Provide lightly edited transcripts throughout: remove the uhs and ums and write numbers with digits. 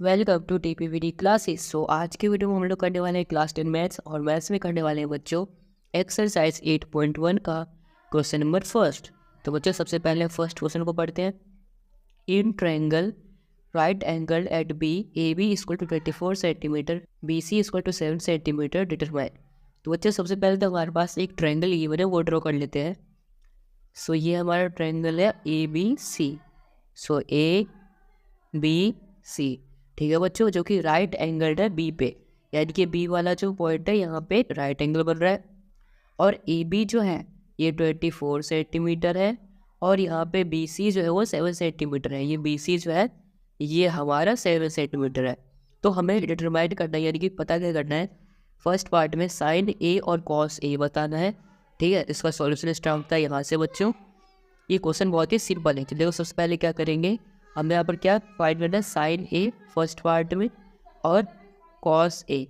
Welcome to TPVD classes. So आज की video में हम लोग करने वाले हैं क्लास 10 मैथ्स और मैथ्स में करने वाले हैं बच्चों एक्सरसाइज 8.1 का क्वेश्चन नंबर फर्स्ट। तो बच्चों सबसे पहले फर्स्ट क्वेश्चन को पढ़ते हैं। In triangle right angle at B A B equal to 24 centimetre B C equal to 7 centimetre determine. तो बच्चों सबसे पहले तो हमारे पास एक ट्रायंगल ये बने वो ड्रॉ कर लेते हैं। सो ये हमारा ट्रायंगल है ए बी सी। सो ए बी सी, ठीक है बच्चों, जो कि राइट एंगल है बी पे, यानी कि बी वाला जो पॉइंट है यहाँ पे राइट एंगल बन रहा है। और ए बी जो है ये 24 सेंटीमीटर है और यहाँ पे बी सी जो है वो 7 सेंटीमीटर है। ये बी सी जो है ये हमारा 7 सेंटीमीटर है। तो हमें डिटरमाइन करना है, यानी कि पता क्या करना है। फर्स्ट पार्ट में साइन ए और कॉस ए बताना है, ठीक है। इसका सॉल्यूशन स्टार्ट होता है यहाँ से बच्चों। ये क्वेश्चन बहुत ही सिंपल है। देखो सबसे पहले क्या करेंगे, हमें यहाँ पर क्या फाइंड करना है, साइन ए फर्स्ट पार्ट में और कॉस ए,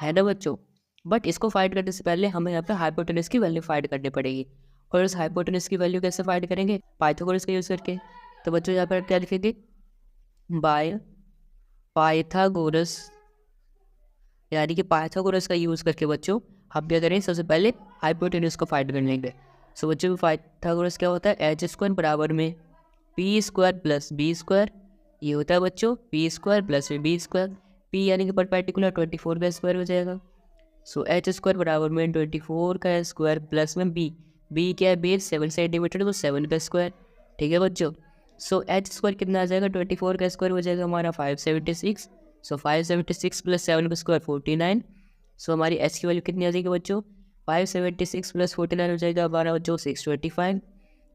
है ना बच्चों। बट इसको फाइंड करने से पहले हमें यहाँ पे हाइपोटेनस की वैल्यू फाइंड करनी पड़ेगी। और इस हाइपोटेनस की वैल्यू कैसे फाइंड करेंगे, पाइथागोरस का यूज़ करके। तो बच्चों यहाँ पर क्या लिखेंगे, बाय पाइथागोरस, यानी कि पाइथागोरस का यूज़ करके बच्चों हम क्या करें, सबसे पहले हाइपोटेनस को फाइंड कर लेंगे। सो बच्चों पाइथागोरस क्या होता है, एच स्क्वायर बराबर में P square plus B square, ये होता है बच्चों पी स्क्वायर प्लस में बी स्क्वायर। पी यानी कि परपेंडिकुलर 24 का स्क्वायर हो जाएगा। सो एच स्क्वायर बराबर में 24 का स्क्वायर प्लस में बी, बी क्या है बेस 7 सेंटीमीटर, तो 7 का स्क्वायर, ठीक है बच्चों। सो एच स्क्वायर कितना आ जाएगा, 24 का स्क्वायर हो जाएगा हमारा 576। सो 576 प्लस 7 का स्क्वायर 49। सो हमारी एच की वैल्यू कितनी आ जाएगी बच्चों, 576 प्लस 49 हो जाएगा हमारा बच्चों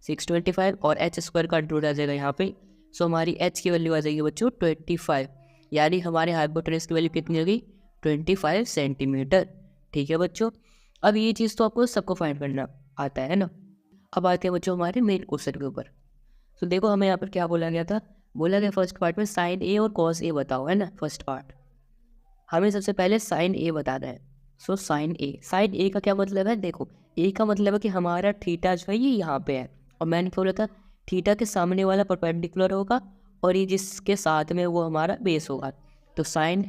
625 और एच स्क्वायर का रूट आ जाएगा यहाँ पे। सो हमारी एच की वैल्यू आ जाएगी बच्चों 25, यानी हमारे हाइपोटेनस की वैल्यू कितनी होगी 25 सेंटीमीटर, ठीक है बच्चों। अब ये चीज़ तो आपको सबको फाइंड करना आता है ना। अब आते हैं बच्चों हमारे मेन क्वेश्चन के ऊपर। तो देखो हमें यहाँ पर क्या बोला गया था, बोला गया फर्स्ट पार्ट में साइन ए और कॉस ए बताओ, है ना। फर्स्ट पार्ट हमें सबसे पहले साइन ए बताना है। सो साइन ए का क्या मतलब है, देखो ए का मतलब है कि हमारा थीटा जो है ये यहाँ पे है, और मैंने क्या बोला था, थीटा के सामने वाला परपेंडिकुलर होगा और ये जिसके साथ में वो हमारा बेस होगा। तो साइन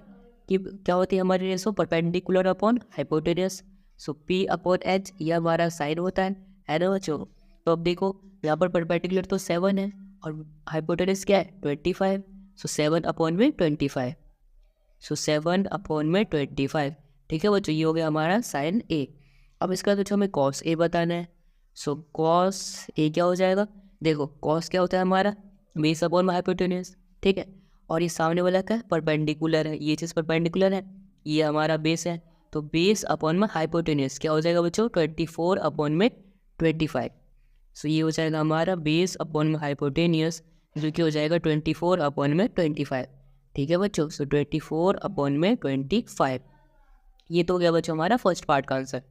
की क्या होती है हमारी रेशो, परपेंडिकुलर अपॉन हाइपोटेनस। सो पी अपॉन एच ये हमारा साइन होता है ना बच्चों। तो अब देखो यहाँ पर परपेंडिकुलर तो 7 है और हाइपोटेनस क्या है 25। सो 7 अपॉन में 25, सो 7 अपॉन में 25, ठीक है बच्चों। ये हो गया हमारा साइन ए। अब इसका तो हमें कॉस ए बताना है। सो कॉस ए क्या हो जाएगा, देखो कॉस क्या होता है हमारा बेस अपॉन में हाइपोटेनस, ठीक है। और ये सामने वाला क्या है, परपेंडिकुलर है, ये चीज़ परपेंडिकुलर है, ये हमारा बेस है। तो बेस अपॉन में हाइपोटेनस क्या हो जाएगा बच्चों 24 अपॉन में 25। सो ये हो जाएगा हमारा बेस अपॉन में हाइपोटेनियस, जो कि हो जाएगा 24 अपॉन में 25, ठीक है बच्चों। सो 24 अपॉन में 25, ये तो हो गया बच्चों हमारा फर्स्ट पार्ट का आंसर।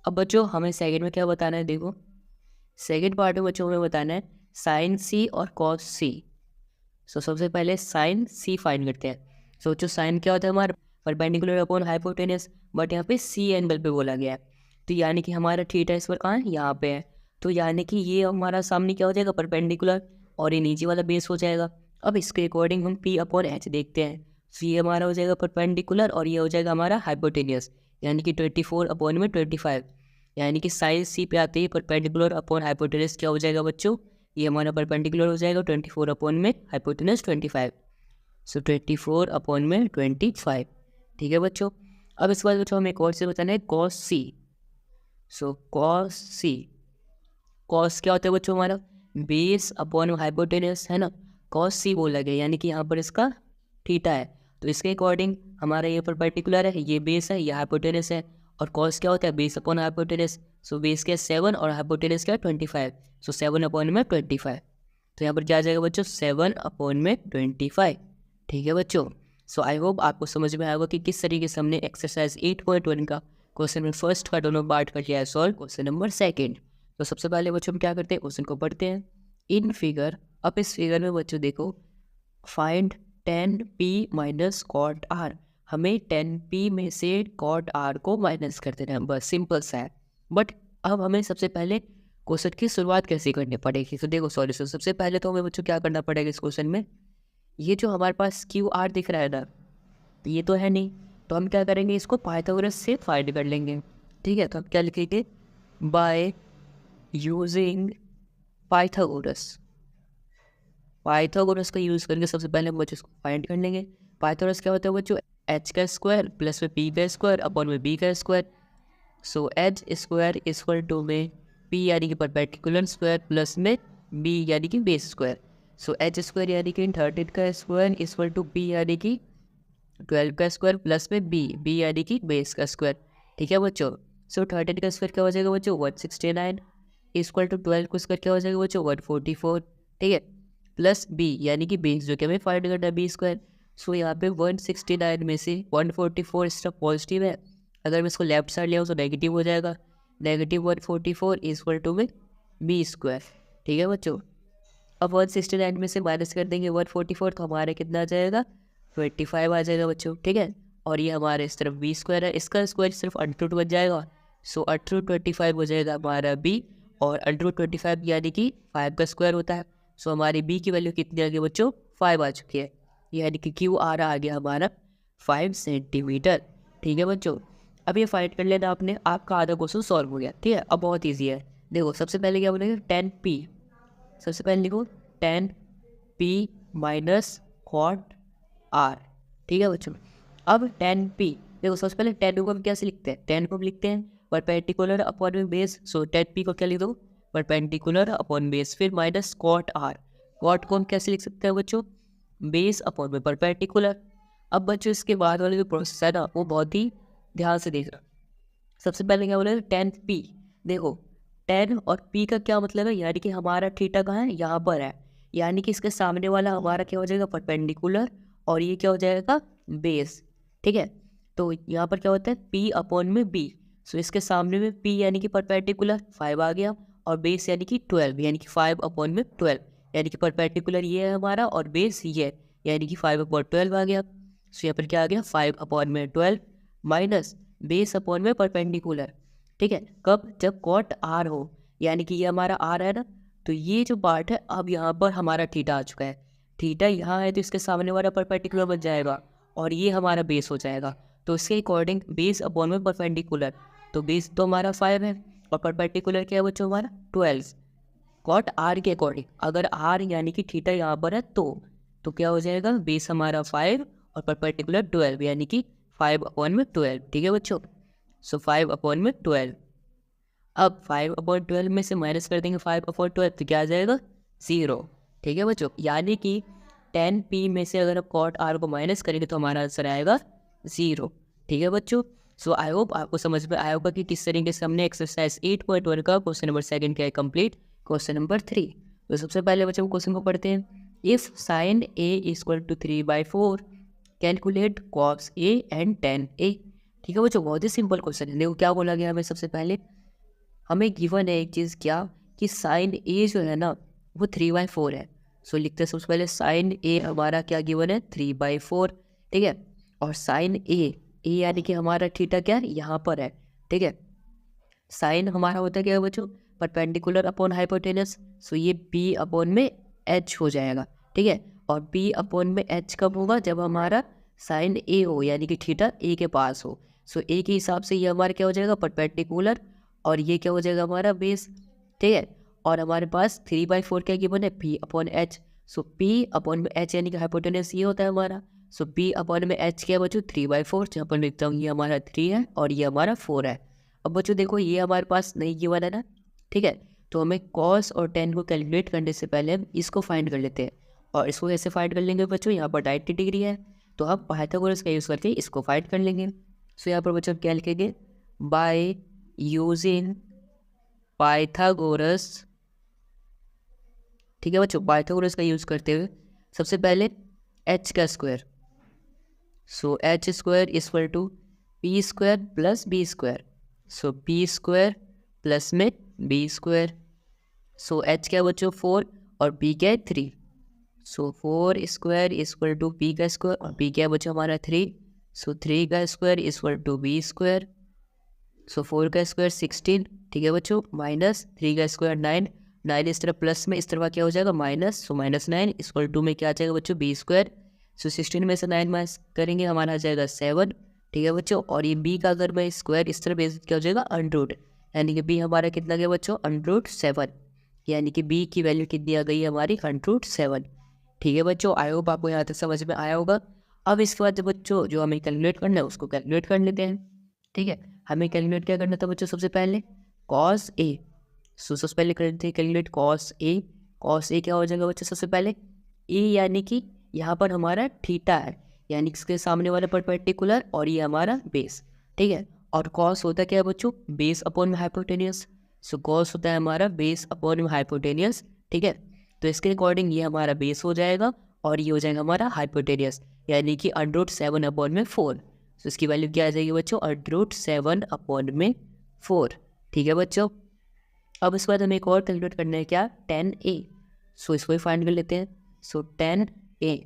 अब बच्चों हमें सेकंड में क्या बताना है, देखो सेकंड पार्ट में बच्चों हमें बताना है साइन सी और कॉस सी। सो सबसे पहले साइन सी फाइंड करते हैं। सोचो साइन क्या होता है हमारा परपेंडिकुलर अपॉन हाइपोटेनस, बट यहाँ पे सी एंगल पे बोला गया है। तो यानी कि हमारा थीटा इस पर कहाँ है, यहाँ पे है। तो यानी कि ये हमारा सामने क्या हो जाएगा परपेंडिकुलर और ये नीचे वाला बेस हो जाएगा। अब इसके अकॉर्डिंग हम पी अपॉन एच देखते हैं। सो ये हमारा हो जाएगा परपेंडिकुलर और ये हो जाएगा हमारा हाइपोटेनियस, यानी कि 24 अपॉन में 25, यानी कि साइन सी पे आते ही परपेंडिकुलर अपॉन हाइपोटेनस क्या हो जाएगा बच्चों, ये हमारा परपेंडिकुलर हो जाएगा 24 अपॉन में हाइपोटेनस 25। सो 24 अपॉन में 25, ठीक है बच्चों। अब इसके बाद बच्चों हमें एक और से बताना है कॉस सी। सो कॉस सी, कॉस क्या होता है बच्चों हमारा बेस अपॉन हाइपोटेनस, है ना। कॉस सी बोला गया, यानी कि यहाँ पर इसका थीटा है। तो इसके अकॉर्डिंग हमारा ये परपेंडिकुलर है, ये बेस है, ये हाइपोटेनस है। और कॉस क्या होता है base upon hypotenuse. So base क्या 7 और हाइपोटेनस क्या 25। सो 7 अपॉन में 25, तो यहाँ पर क्या आ जाएगा बच्चों 7 अपॉन में 25, ठीक है बच्चों। सो आई होप आपको समझ में आएगा कि किस तरीके से हमने एक्सरसाइज 8.1 का क्वेश्चन नंबर फर्स्ट का दोनों पार्ट कर लिया है सॉल्व। क्वेश्चन नंबर सेकेंड, तो सबसे पहले बच्चों हम क्या करते हैं, क्वेश्चन को पढ़ते हैं। इन फिगर, अब इस फिगर में बच्चों देखो find 10p minus cot R, हमें 10p में से कॉट आर को माइनस कर देना है, बस सिंपल सा है। बट अब हमें सबसे पहले क्वेश्चन की शुरुआत कैसे करनी पड़ेगी। तो देखो सॉल्यूशन सबसे पहले तो हमें बच्चों क्या करना पड़ेगा इस क्वेश्चन में, ये जो हमारे पास क्यू आर दिख रहा है ना, ये तो है नहीं, तो हम क्या करेंगे, इसको पाइथागोरस से फाइंड कर लेंगे। ठीक है, तो हम क्या लिखेंगे, बाय यूजिंग पाइथागोरस। पाइथागोरस का यूज़ करके सबसे पहले हम बच्चों इसको फाइंड कर लेंगे। पाइथागोरस क्या होता है बच्चों, एच का स्क्वायर प्लस में पी का स्क्वायर अपॉन में बी का square. So H square equal to में पी यानी कि परपेंडिकुलर स्क्वायर प्लस में बी यानी कि base square. So H square यानी कि 13 का स्क्वायर इक्वल टू पी यानी कि 12 का स्क्वायर प्लस में बी यानी कि बेस का स्क्वायर। ठीक है बच्चों। सो 13 का स्क्वायर क्या हो जाएगा बच्चों, 169 इक्वल टू 12 का स्क्वायर क्या हो जाएगा बच्चों, 144। ठीक है, प्लस बी यानी कि बेस जो कि हमें फाइंड करना है बी स्क्वायर। सो यहाँ पे 169 में से 144 इसका पॉजिटिव है, अगर मैं इसको लेफ्ट साइड ले आऊँ तो नेगेटिव हो जाएगा। नेगेटिव 144 इक्वल टू में बी स्क्वायर। ठीक है बच्चों, अब 169 में से माइनस कर देंगे 144 तो हमारे कितना आ जाएगा, 25 आ जाएगा बच्चों। ठीक है, और ये हमारे इस तरफ बी स्क्वायर है, इसका स्क्वायर सिर्फ अंडर बन जाएगा। सो अंडर 25 हो जाएगा हमारा बी, और अंडर 25 यानी कि 5 का स्क्वायर होता है। सो हमारी बी की वैल्यू कितनी आ गई बच्चों, 5 आ चुकी है, यानी कि क्यू आ रहा आ गया हमारा 5 सेंटीमीटर। ठीक है बच्चों, अब ये फाइंड कर लेना आपने, आपका आधा क्वेश्चन सॉल्व हो गया। ठीक है, अब बहुत ईजी है। देखो सबसे पहले क्या बोलेंगे, 10p, सबसे पहले लिखो 10p माइनस कॉट r। ठीक है बच्चों, अब 10p, देखो सबसे पहले 10 को हम कैसे लिखते हैं, 10 को हम लिखते हैं परपेंडिकुलर अपॉन में बेस। सो 10p को क्या लिख दो, परपेंडिकुलर अपॉन बेस, फिर माइनस कॉट r। कॉट को हम कैसे लिख सकते हैं बच्चों, बेस अपॉन में परपेंडिकुलर। अब बच्चों इसके बाद वाले जो प्रोसेस है ना, वो बहुत ही ध्यान से देखना। सबसे पहले क्या बोले, 10p, देखो 10 और p का क्या मतलब है, यानी कि हमारा थीटा कहाँ है, यहाँ पर है, यानी कि इसके सामने वाला हमारा क्या हो जाएगा, परपेंडिकुलर, और ये क्या हो जाएगा, बेस। ठीक है, तो यहाँ पर क्या होता है, p अपॉन में b। सो इसके सामने में p यानी कि परपेंडिकुलर 5 आ गया, और बेस यानी कि 12, यानी कि 5 अपॉन में 12, यानी कि परपेंडिकुलर ये है हमारा और बेस ये है, यानी कि 5 अपॉन 12 आ गया। सो यहाँ पर क्या आ गया, 5 अपॉन में 12 माइनस बेस अपॉन में परपेंडिकुलर। ठीक है, कब, जब कॉट आर हो, यानी कि ये हमारा आर है ना, तो ये जो पार्ट है अब यहाँ पर हमारा थीटा आ चुका है। थीटा यहाँ है तो इसके सामने वाला परपेंडिकुलर बन जाएगा, और ये हमारा बेस हो जाएगा। तो इसके अकॉर्डिंग बेस अपॉन में परपेंडिकुलर, तो बेस तो हमारा 5 है और परपेंडिकुलर क्या है बच्चों, हमारा 12। कॉट आर के अकॉर्डिंग अगर आर यानी कि थीटा यहाँ पर है तो क्या हो जाएगा, बेस हमारा 5 और परपेंडिकुलर 12, यानी कि 5 अपॉन में 12। ठीक है बच्चों, सो 5 अपॉन में 12। अब 5 अपॉन 12 में से माइनस कर देंगे 5 अपॉन 12 तो क्या आ जाएगा, 0। ठीक है बच्चों, यानी कि 10p में से अगर आप कॉट आर को माइनस करेंगे तो हमारा आंसर आएगा 0। ठीक है बच्चों, सो आई होप आपको समझ में आया होगा कि किस तरीके से हमने एक्सरसाइज 8.1 का क्वेश्चन नंबर 2 किया है कंप्लीट। क्वेश्चन नंबर 3, तो सबसे पहले बच्चों क्वेश्चन को पढ़ते हैं। If sine a equal to 3/4 calculate cos a and tan a। ठीक है बच्चों, बहुत ही सिंपल क्वेश्चन है। देखो क्या बोला गया हमें, सबसे पहले हमें गिवन है एक चीज़, क्या कि साइन a जो है ना वो 3/4 है। सो लिखते हैं सबसे पहले साइन a हमारा क्या गिवन है, 3/4। ठीक है, और साइन a यानी कि हमारा थीटा क्या है, यहाँ पर है। ठीक है, साइन हमारा होता है क्या बच्चों, परपेंडिकुलर अपॉन हाइपोटेनस। सो ये p अपॉन में h हो जाएगा। ठीक है, और p अपॉन में h कब होगा, जब हमारा साइन a हो, यानी कि थीटा a के पास हो। सो a के हिसाब से ये हमारा क्या हो जाएगा, परपेंडिकुलर, और ये क्या हो जाएगा हमारा बेस। ठीक है, और हमारे पास 3/4 क्या गिवन है, p अपॉन h। सो p अपॉन में h यानी कि हाइपोटेनस ये होता है हमारा। सो p अपॉन में h क्या है बच्चों, 3/4, जहाँ पर लिखता हूँ ये हमारा 3 है और ये हमारा 4 है। अब बच्चों देखो ये हमारे पास नहीं गिवन है ना, ठीक है, तो हमें कॉस और टेन को कैलकुलेट करने से पहले हम इसको फाइंड कर लेते हैं। और इसको कैसे फाइंड कर लेंगे बच्चों, यहाँ पर 90 डिग्री है तो हम पाइथागोरस का यूज़ करके इसको फाइंड कर लेंगे। सो यहाँ पर बच्चों क्या लिखेंगे, बाय यूजिंग पाइथागोरस। ठीक है बच्चों, पाइथागोरस का यूज़ करते हुए सबसे पहले h का square. So h square equal to p square plus b square. So p square plus में b स्क्वायर। सो h क्या बच्चों 4 और b क्या है 3। So 4 square equal to p का स्क्वायर और b क्या बच्चों हमारा 3। सो 3 का स्क्वायर equal to b square. So 4 का स्क्वायर 16। ठीक है बच्चों, माइनस 3 का स्क्वायर 9। 9 इस तरफ प्लस में, इस तरफ क्या हो जाएगा माइनस। सो -9 इक्वल टू में क्या आ जाएगा बच्चों b स्क्वायर। सो 16 में से 9 माइनस करेंगे हमारा आ जाएगा 7, ठीक है बच्चों। और ये b का अगर मैं स्क्वायर इस तरह बेस क्या हो जाएगा अंडर, यानी कि b हमारा कितना गया बच्चों अंडर 7, यानी कि b की वैल्यू कितनी आ गई हमारी अंडर 7, ठीक है बच्चों। आई होप आपको यहाँ तक समझ में आया होगा। अब इसके बाद बच्चों जो हमें कैलकुलेट करना है उसको कैलकुलेट कर लेते हैं, ठीक है। हमें कैलकुलेट क्या करना था बच्चों, सबसे पहले कॉस ए। सबसे पहले करते हैं calculate cos A. Cos A क्या हो जाएगा बच्चों, सबसे पहले ए यानी कि यहाँ पर हमारा थीटा है, यानी इसके सामने वाला परपेंडिकुलर और ये हमारा बेस, ठीक है। और कॉस होता क्या है बच्चों, बेस अपॉन में हाइपोटेनियस। सो कॉस होता है हमारा बेस अपॉन में हाइपोटेनियस, ठीक है। तो इसके अकॉर्डिंग ये हमारा बेस हो जाएगा और ये हो जाएगा हमारा हाइपोटेनियस, यानी कि अंडर 7 अपॉन में 4। तो इसकी वैल्यू क्या आ जाएगी बच्चों, अंडर 7 अपॉन में 4, ठीक है बच्चों। अब इसके बाद हमें एक और कैलकुलेट करना है क्या, 10a। सो इसको ही फाइंड कर लेते हैं। सो 10a,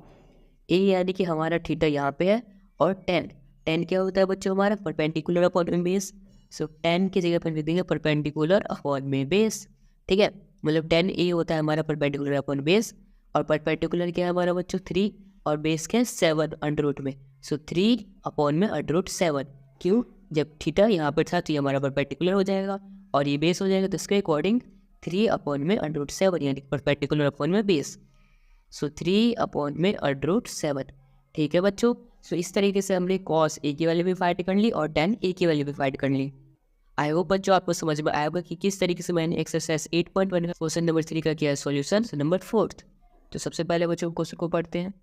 ए यानी कि हमारा थीटा यहाँ पे है, और 10 क्या होता है बच्चों हमारा परपेंडिकुलर अपॉन में बेस। सो 10 की जगह पर लिख देंगे परपेंडिकुलर अपॉन में बेस, ठीक है। मतलब 10a होता है हमारा परपेंडिकुलर अपॉन बेस, और परपेंडिकुलर क्या है हमारा बच्चों 3, और बेस क्या है 7 अंडर रूट में। सो 3 अपॉन में अंडर रूट 7, क्यों, जब थीटा यहाँ पर था तो ये हमारा परपेंडिकुलर हो जाएगा और ये बेस हो जाएगा, तो इसके अकॉर्डिंग 3 अपॉन में अंडर रूट 7 यानी परपेंडिकुलर अपॉन में बेस। सो 3 अपॉन में अंडर रूट 7, ठीक है बच्चों। सो इस तरीके से हमने कॉस ए की वैल्यू भी फाइंड कर ली और 10a की वैल्यू भी फाइंड कर ली। आई होप बच्चों आपको समझ में आया होगा कि किस तरीके से मैंने एक्सरसाइज 8.1 का क्वेश्चन नंबर 3 का किया है सॉल्यूशन नंबर 4। तो सबसे पहले बच्चों क्वेश्चन को पढ़ते हैं।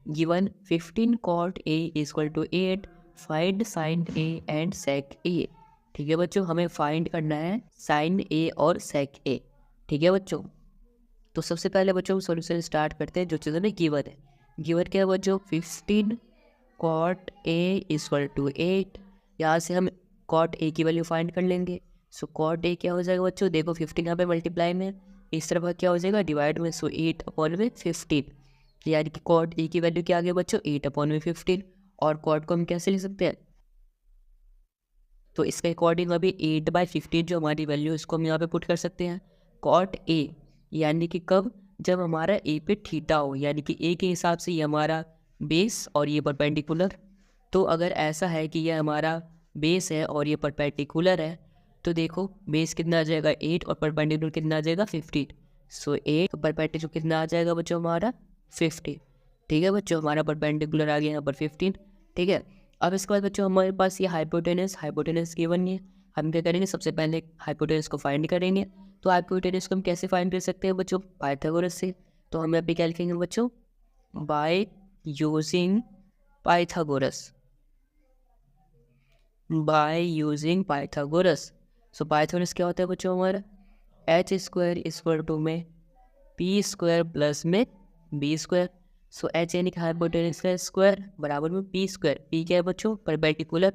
Given 15 cot a equal to 8, find sine a and sec a, ठीक है बच्चों। हमें फाइंड करना है साइन a और सेक a, ठीक है बच्चों। तो सबसे पहले बच्चों सॉल्यूशन स्टार्ट करते हैं जो चीज़ हमें गिवन है। गिवन क्या है बच्चों, 15 cot a इक्वल टू 8। यहाँ से हम cot a की वैल्यू फाइंड कर लेंगे। सो cot a क्या हो जाएगा बच्चों, देखो 15 यहाँ पे मल्टीप्लाई में, इस तरफ क्या हो जाएगा डिवाइड में। सो 8 अपॉन में 15, यानी कि cot a की वैल्यू क्या आ गई बच्चों 8 अपॉन में 15। और cot को हम कैसे लिख सकते हैं, तो इसके अकॉर्डिंग अभी 8/15 जो हमारी वैल्यू इसको हम यहाँ पे पुट कर सकते हैं। cot a यानी कि कब, जब हमारा a पे थीटा हो, यानी कि a के हिसाब से ये हमारा बेस और ये परपेंडिकुलर। तो अगर ऐसा है कि ये हमारा बेस है और ये परपेंडिकुलर है, तो देखो बेस कितना आ जाएगा 8 और परपेंडिकुलर कितना आ जाएगा 15। सो 8 परपेंडिकुलर कितना आ जाएगा बच्चों हमारा 15, ठीक है बच्चों। हमारा परपेंडिकुलर आ गया यहाँ पर 15, ठीक है। अब इसके बाद बच्चों हमारे पास ये हाइपोटेनस गिवन है। हम क्या करेंगे, सबसे पहले हाइपोटेनस को फाइंड करेंगे। तो हाइपोटेनस को हम कैसे फाइंड कर सकते हैं बच्चों, पाइथागोरस से। तो हम यहाँ पे क्या लिखेंगे बच्चों, by using Pythagoras, by using Pythagoras. So Pythagoras क्या होता है बच्चों हमारा, एच स्क्वायर इक्वल टू में पी स्क्वायर प्लस में बी स्क्वायर। सो एच यानी कि हाइपोटेनस का स्क्वायर बराबर में पी स्क्वायर। पी क्या है बच्चों, परपेंडिकुलर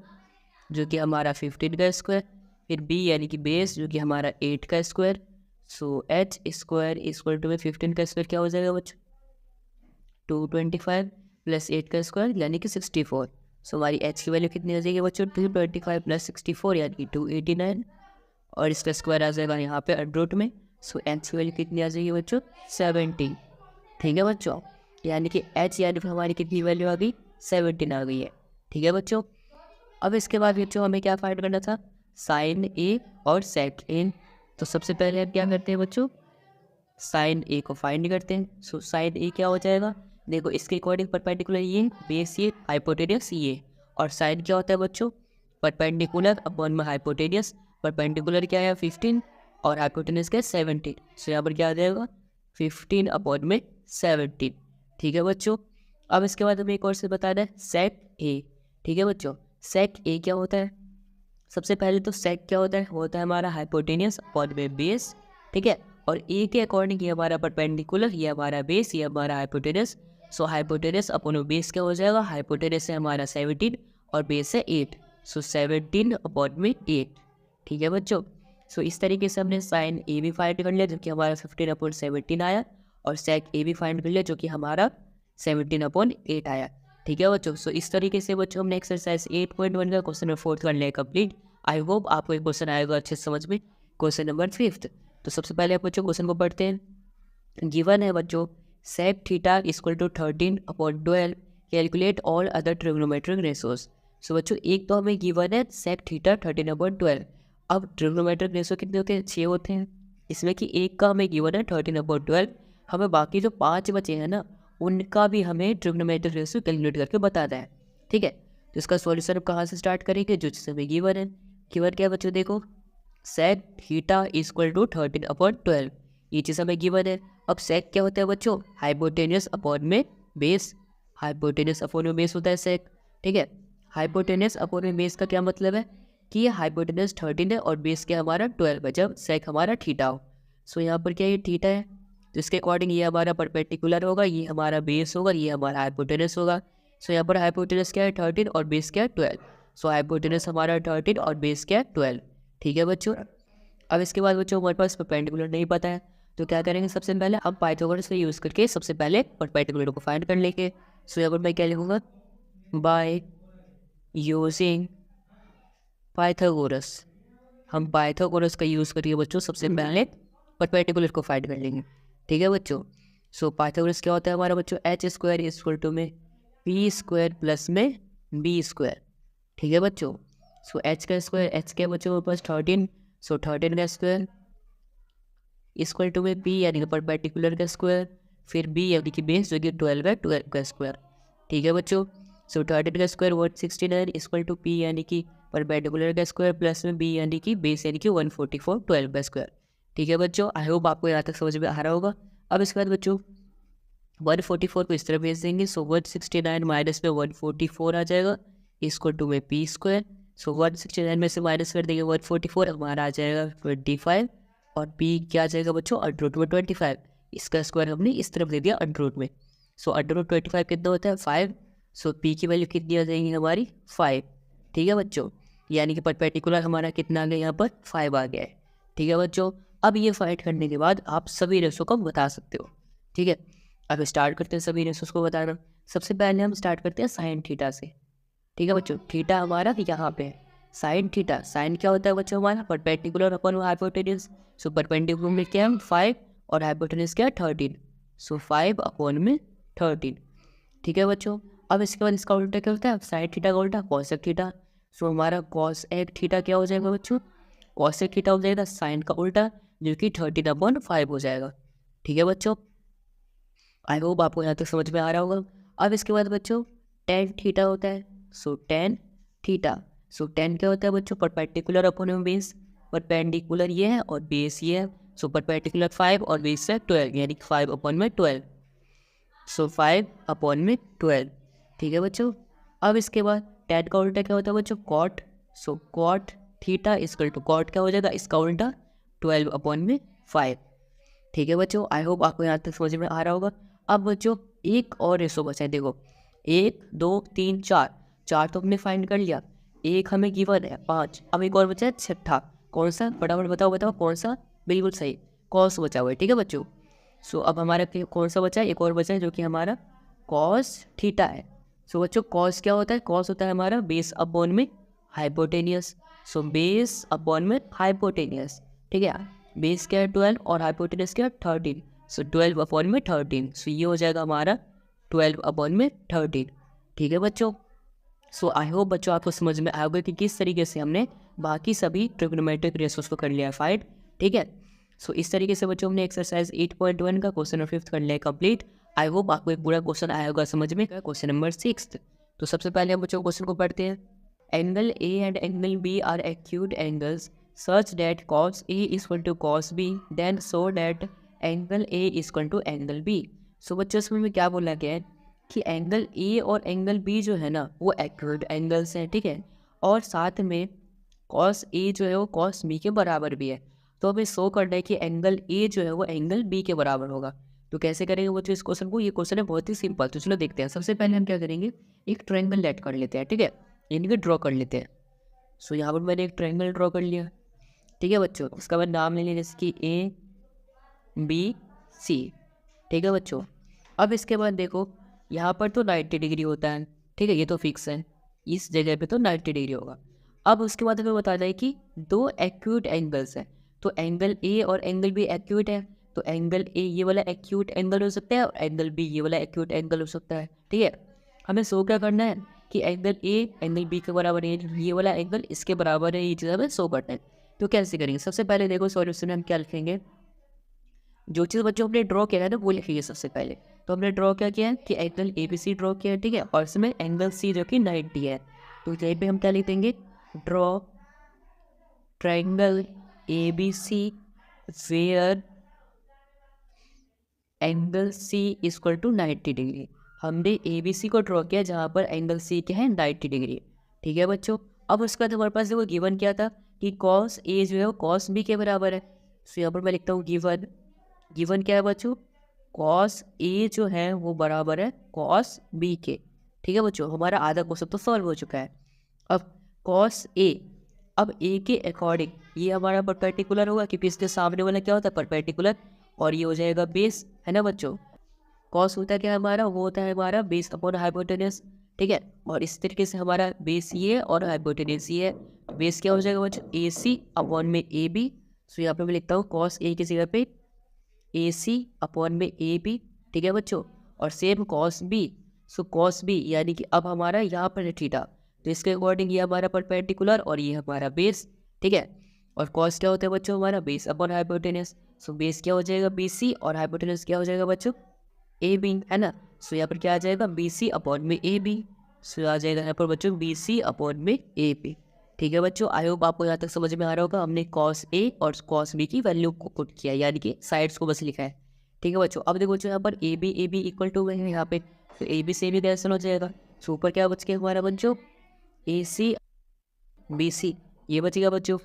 जो कि हमारा 15 का स्क्वायर, फिर बी यानी कि बेस जो कि हमारा 8 का square. So H square equal to में 15 का स्क्वायर क्या हो जाएगा बच्चों 225 प्लस 8 का स्क्वायर यानी कि 64। सो हमारी एच की वैल्यू कितनी आ जाएगी बच्चों 225 प्लस 64 यानी कि 289, और इसका स्क्वायर आ जाएगा यहाँ पे अंडर रूट में। सो एच की वैल्यू कितनी आ जाएगी बच्चों 17, ठीक है बच्चों। यानी कि एच यानी कि हमारी कितनी वैल्यू आ गई 17 आ गई है, ठीक है बच्चों। अब इसके बाद बच्चों हमें क्या फाइंड करना था, साइन ए और सेक ए। तो सबसे पहले हम क्या करते हैं बच्चों, साइन ए को फाइंड करते हैं। सो साइन ए क्या हो जाएगा, देखो इसके अकॉर्डिंग परपेंडिकुलर ये, बेस ये, हाइपोटेनियस ये, और साइन क्या होता है बच्चों परपेंडिकुलर अपॉन में हाइपोटेनियस। परपेंडिकुलर क्या है 15 और हाइपोटेनियस क्या है 17। सो यहाँ पर क्या आ जाएगा 15 अपॉन में 17, ठीक है बच्चों। अब इसके बाद हमें एक और से बताना है सेक ए, ठीक है बच्चों। सेक ए क्या होता है, सबसे पहले तो सेक क्या होता है हमारा हाइपोटेनियस अपॉन में बेस, ठीक है। और ए के अकॉर्डिंग ये हमारा परपेंडिकुलर, ये हमारा बेस, ये हमारा हाइपोटेनियस। सो हाइपोटेनियस अपॉन बेस क्या हो जाएगा, हाइपोटेनियस है हमारा 17 और बेस है 8। सो 17 अपॉन में 8, ठीक है बच्चों। सो इस तरीके से हमने साइन ए भी फाइंड कर लिया जो कि हमारा 15/17 आया, और सेक ए भी फाइंड कर लिया जो कि हमारा 17/8 आया, ठीक है बच्चों। सो इस तरीके से बच्चों हमने एक्सरसाइज 8.1 का क्वेश्चन नंबर 4 कर लिया कंप्लीट। आई होप आपको एक क्वेश्चन आएगा अच्छे से समझ में। क्वेश्चन नंबर 5, तो सबसे पहले आप बच्चों क्वेश्चन को पढ़ते हैं। गिवन है बच्चों sec theta equal to 13/12, calculate all other trigonometric ratios. So बच्चों एक तो हमें गिवन है सेक थीटा 13/12। अब ट्रिग्नोमेट्रिक रेशो कितने होते हैं? 6 होते हैं। इसमें कि एक का हमें गिवन है 13/12, हमें बाकी जो 5 बचे हैं ना उनका भी हमें ट्रिग्नोमेट्रिक रेशो कैलकुलेट करके बताना है। ठीक है, तो इसका सॉल्यूशन अब कहाँ से स्टार्ट करेंगे? जो चीज़ हमें गिवन है। गिवन क्या है बच्चों? देखो सेक थीटा इक्वल टू 13/12, ये चीज़ हमें गिवन है। अब सेक क्या होता है बच्चों? हाइपोटेनियस अपॉन में बेस। हाइपोटेनियस अपॉन में बेस होता है सेक। ठीक है, हाइपोटेनियस अपॉन में बेस का क्या मतलब है कि ये हाइपोटेनियस 13 है और बेस क्या हमारा 12 है, जब सेक हमारा थीटा हो। सो यहाँ पर क्या ये थीटा है, तो इसके अकॉर्डिंग ये हमारा परपेंडिकुलर होगा, ये हमारा बेस होगा, ये हमारा हाइपोटेनियस होगा। सो यहाँ पर हाइपोटेनियस क्या है 13 और बेस क्या है 12। सो हाइपोटेनियस हमारा 13 और बेस क्या है 12। ठीक है बच्चों, अब इसके बाद बच्चों हमारे पास परपेंडिकुलर नहीं पता है, तो क्या करेंगे? सबसे पहले हम पाइथागोरस का यूज़ करके सबसे पहले परपेंडिकुलर को फाइंड कर लेंगे। सो यहाँ पर मैं क्या लिखूँगा? By using Pythagoras. हम पाइथागोरस का यूज़ करके बच्चों सबसे पहले परपेंडिकुलर को फाइंड कर लेंगे। ठीक है बच्चों, सो पाइथागोरस क्या होता है हमारा बच्चों? एच स्क्वायर इक्वल टू में पी स्क्वायर प्लस में बी स्क्वायर। ठीक है बच्चों, सो एच का स्क्वायर, एच के बच्चों के पास 13, सो 13 का स्क्वायर इक्वल टू में पी यानी कि परपेंडिकुलर का स्क्वायर, फिर बी यानी कि बेस जो कि 12 है, 12 का स्क्वायर। ठीक है बच्चों, सो 13 का स्क्वायर 169 इक्वल टू पी यानी कि परपेंडिकुलर का स्क्वायर प्लस में बी यानी कि बेस यानी कि 144 12 का स्क्वायर। ठीक है बच्चों, आई होप आपको यहाँ तक समझ में आ रहा होगा। अब इसके बाद बच्चों 144 को इस तरह भेज देंगे, सो 169 माइनस में 144 आ जाएगा इक्वल टू में पी स्क्वायर। सो 169 में से माइनस कर देंगे 144, हमारा आ जाएगा 25 और पी क्या आ जाएगा बच्चों? अंडर रूट में 25। इसका स्क्वायर हमने इस तरफ दे दिया अंडर रूट में। सो अंडर रूट 25 कितना होता है? 5। सो पी की वैल्यू कितनी आ जाएगी हमारी? 5। ठीक है बच्चों, यानी कि परपेंडिकुलर हमारा कितना आ गया यहाँ पर? 5 आ गया है। ठीक है बच्चों, अब ये फाइंड करने के बाद आप सभी रेशो को बता सकते हो। ठीक है, अब स्टार्ट करते हैं सभी रेशोस को बताना। सबसे पहले हम स्टार्ट करते हैं साइन थीटा से। ठीक है बच्चों, थीटा हमारा यहाँ पे है, साइन थीटा। साइन क्या होता है बच्चों? हमारा perpendicular upon hypotenuse. So perpendicular में क्या है? 5 और हाइपोटेन्यूज क्या है? 13। सो 5 अपॉन में 13। ठीक है बच्चों, अब इसके बाद इसका उल्टा क्या होता है? साइन थीटा का उल्टा कॉसेक थीटा। सो हमारा कॉसेक थीटा क्या हो जाएगा बच्चों? कॉसेक थीटा हो जाएगा साइन का उल्टा, जो कि 13/5 हो जाएगा। ठीक है बच्चों, आई होप आपको यहाँ तक समझ में आ रहा होगा। अब इसके बाद बच्चों टेन थीटा होता है। सो टेन थीटा, सो टेन क्या होता है बच्चों? परपेंडिकुलर अपॉन में बेस। परपेंडिकुलर ये है और बेस ये है। सो परपेंडिकुलर 5 और बेस है 12, यानी 5 अपॉन में 12। सो 5 अपॉन में 12। ठीक है बच्चों, अब इसके बाद टेन का उल्टा क्या होता है बच्चों? Cot. So cot theta equal to cot क्या हो जाएगा? इसका उल्टा 12 अपॉन में 5। ठीक है बच्चों, आई होप आपको यहाँ तक समझ में आ रहा होगा। अब बच्चों एक और रेशो बचा है, देखो 1 2 3 4, 4 तो हमने फाइंड कर लिया, एक हमें गिवन है 5। अब एक और बचा है छठा, कौन सा? फटाफट बताओ बताओ कौन सा? बिल्कुल सही, कॉस बचा हुआ है। ठीक है बच्चों, सो अब हमारा कौन सा बचा है? एक और बचा है जो कि हमारा कॉस थीटा है। सो बच्चों कॉस क्या होता है? कॉस होता है हमारा बेस अपॉन में हाइपोटेनियस। सो बेस अपॉन में हाइपोटेनियस। ठीक है, बेस क्या है 12 और हाइपोटेनस क्या है 13। सो 12 अपॉन में 13। सो ये हो जाएगा हमारा 12 अपॉन में 13। ठीक है बच्चों, सो आई होप बच्चों आपको समझ में आएगा कि किस तरीके से हमने बाकी सभी ट्रिग्नोमेट्रिक रेशोस को कर लिया है फाइंड। ठीक है, सो इस तरीके से बच्चों हमने एक्सरसाइज 8.1 का क्वेश्चन नंबर 5 कर लिया है कंप्लीट। आई होप आपको एक पूरा क्वेश्चन आया होगा समझ में। क्वेश्चन नंबर 6, तो सबसे पहले हम बच्चों क्वेश्चन को पढ़ते हैं। Angle A and angle B are acute angles such that cos A is equal to cos B, then so that angle A is equal to angle B। सो बच्चों इसमें में क्या बोला गया है कि एंगल A और एंगल B जो है ना वो एक्यूट एंगल्स हैं। ठीक है, और साथ में cos A जो है वो cos B के बराबर भी है। तो हमें शो करना है कि एंगल A जो है वो एंगल B के बराबर होगा। तो कैसे करेंगे बच्चों इस क्वेश्चन को? ये क्वेश्चन है बहुत ही सिंपल, तो चलो देखते हैं। सबसे पहले हम क्या करेंगे? एक ट्रायंगल लेट कर लेते हैं। ठीक है, इनके ड्रॉ कर लेते हैं। सो यहाँ पर मैंने एक ट्रायंगल ड्रॉ कर लिया। ठीक है बच्चों, इसका मैं नाम ले लिया जैसे कि ABC। ठीक है बच्चों, अब इसके बाद देखो यहाँ पर तो 90 डिग्री होता है। ठीक है, ये तो फिक्स है, इस जगह पे तो 90 डिग्री होगा। अब उसके बाद हमें बताना है कि दो एक्यूट एंगल्स हैं, तो एंगल A और एंगल B एक्यूट है। तो एंगल A ये वाला एक्यूट एंगल हो सकता है और एंगल B ये वाला एक्यूट एंगल हो सकता है। ठीक है, हमें शो क्या करना है कि एंगल ए एंगल बी के बराबर है, ये वाला एंगल इसके बराबर है, ये चीज़ हमें शो करना है। तो कैसे करेंगे? सबसे पहले देखो सॉल्यूशन में हम क्या लिखेंगे, जो चीज़ बच्चों हमने ड्रॉ किया है ना वो लिखिए सबसे पहले। तो हमने ड्रॉ क्या किया है कि angle A B C draw किया है, ठीक है, और इसमें एंगल सी जो कि 90 है। तो यहीं पे हम क्या लिख देंगे, draw triangle A B C where angle C equal to 90 degree. हमने ए बी सी को ड्रॉ किया जहाँ पर एंगल सी क्या है 90 डिग्री, ठीक है बच्चों। अब उसके बाद हमारे पास देखो गिवन क्या था कि कॉस ए जो है वो कॉस बी के बराबर है। तो यहाँ पर मैं लिखता हूँ गिवन, गिवन क्या है बच्चों, कॉस ए जो है वो बराबर है कॉस बी के, ठीक है बच्चों। हमारा आधा क्वेश्चन तो सॉल्व हो चुका है। अब कॉस ए, अब ए के अकॉर्डिंग ये हमारा परपेंडिकुलर होगा क्योंकि इसके सामने वाला क्या होता है परपेंडिकुलर, और ये हो जाएगा बेस, है ना बच्चों। कॉस होता है क्या हमारा, वो होता है हमारा बेस अपॉन हाइपोटेनस, ठीक है। और इस तरीके से हमारा बेस ये है और हाइपोटेनस ये है। बेस क्या हो जाएगा बच्चों, ए सी अपॉन में ए बी। सो यहाँ पे मैं लिखता हूँ कॉस ए की जगह पे ए सी अपॉन में ए बी, ठीक है बच्चों। और same cos B, so cos B यानी कि अब हमारा यहाँ पर है थीटा, तो इसके अकॉर्डिंग ये हमारा परपेंडिकुलर और ये हमारा बेस, ठीक है। और कॉस क्या होता है बच्चों हमारा base upon hypotenuse, so base क्या हो जाएगा बी सी और हाइपोटेनस क्या हो जाएगा बच्चों ए बी, है ना। सो यहाँ पर क्या आ जाएगा बी सी अपॉन में ए बी, सो आ जाएगा यहाँ पर बच्चों बी सी अपॉन में ए बी, ठीक है बच्चों। आई होप आपको यहाँ तक समझ में आ रहा होगा। हमने कॉस ए और कॉस बी की वैल्यू को पुट किया यानी कि साइड्स को बस लिखा है, ठीक है बच्चों। अब देखो बच्चों यहाँ पर ए बी इक्वल टू है यहाँ पे, तो ए बी से भी कैंसिल हो जाएगा। सो ऊपर क्या बच गया हमारा बच्चों ए सी बी सी, ये बचेगा बच्चों।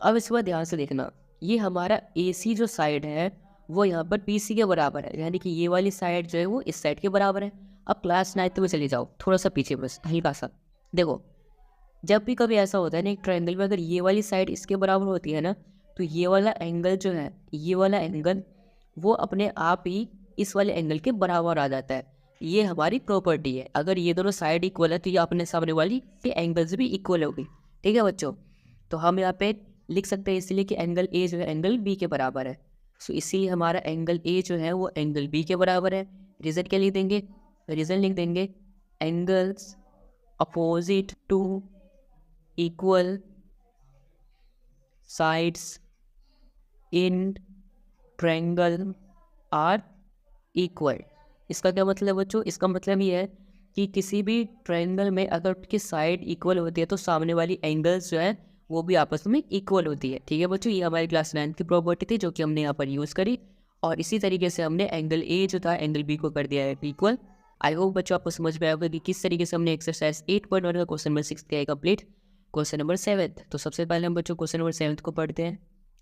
अब इसके बाद ध्यान से देखना, ये हमारा ए सी जो साइड है वो यहाँ पर बी सी के बराबर है, यानी कि ये वाली साइड जो है वो इस साइड के बराबर है। अब क्लास 9 में चले जाओ, थोड़ा सा पीछे बस हल्का सा। देखो जब भी कभी ऐसा होता है ना एक ट्रायंगल में, अगर ये वाली साइड इसके बराबर होती है ना, तो ये वाला एंगल जो है, ये वाला एंगल वो अपने आप ही इस वाले एंगल के बराबर आ जाता है। ये हमारी प्रॉपर्टी है। अगर ये दोनों साइड इक्वल है तो ये अपने सामने वाली के एंगल्स भी इक्वल होगी, ठीक है बच्चों। तो हम यहाँ पे लिख सकते हैं इसलिए कि एंगल ए जो है एंगल बी के बराबर है। सो इसीलिए हमारा एंगल ए जो है वो एंगल बी के बराबर है। रीज़न क्या लिख देंगे, रीज़न लिख देंगे angles opposite to equal sides in triangle are equal. इसका क्या मतलब बच्चों, इसका मतलब ये है कि किसी भी ट्रायंगल में अगर उसकी साइड इक्वल होती है तो सामने वाली एंगल्स जो है वो भी आपस में इक्वल होती है, ठीक है बच्चों। ये हमारी क्लास 9 की प्रॉपर्टी थी जो कि हमने यहाँ पर यूज़ करी, और इसी तरीके से हमने एंगल ए जो था एंगल बी को कर दिया है इक्वल। आई होप बच्चों आपको समझ में आएगा कि किस तरीके से हमने एक्सरसाइज 8.1 का क्वेश्चन नंबर 6 किया है कंप्लीट। क्वेश्चन नंबर 7, तो सबसे पहले हम बच्चों क्वेश्चन नंबर 7 को पढ़ते हैं।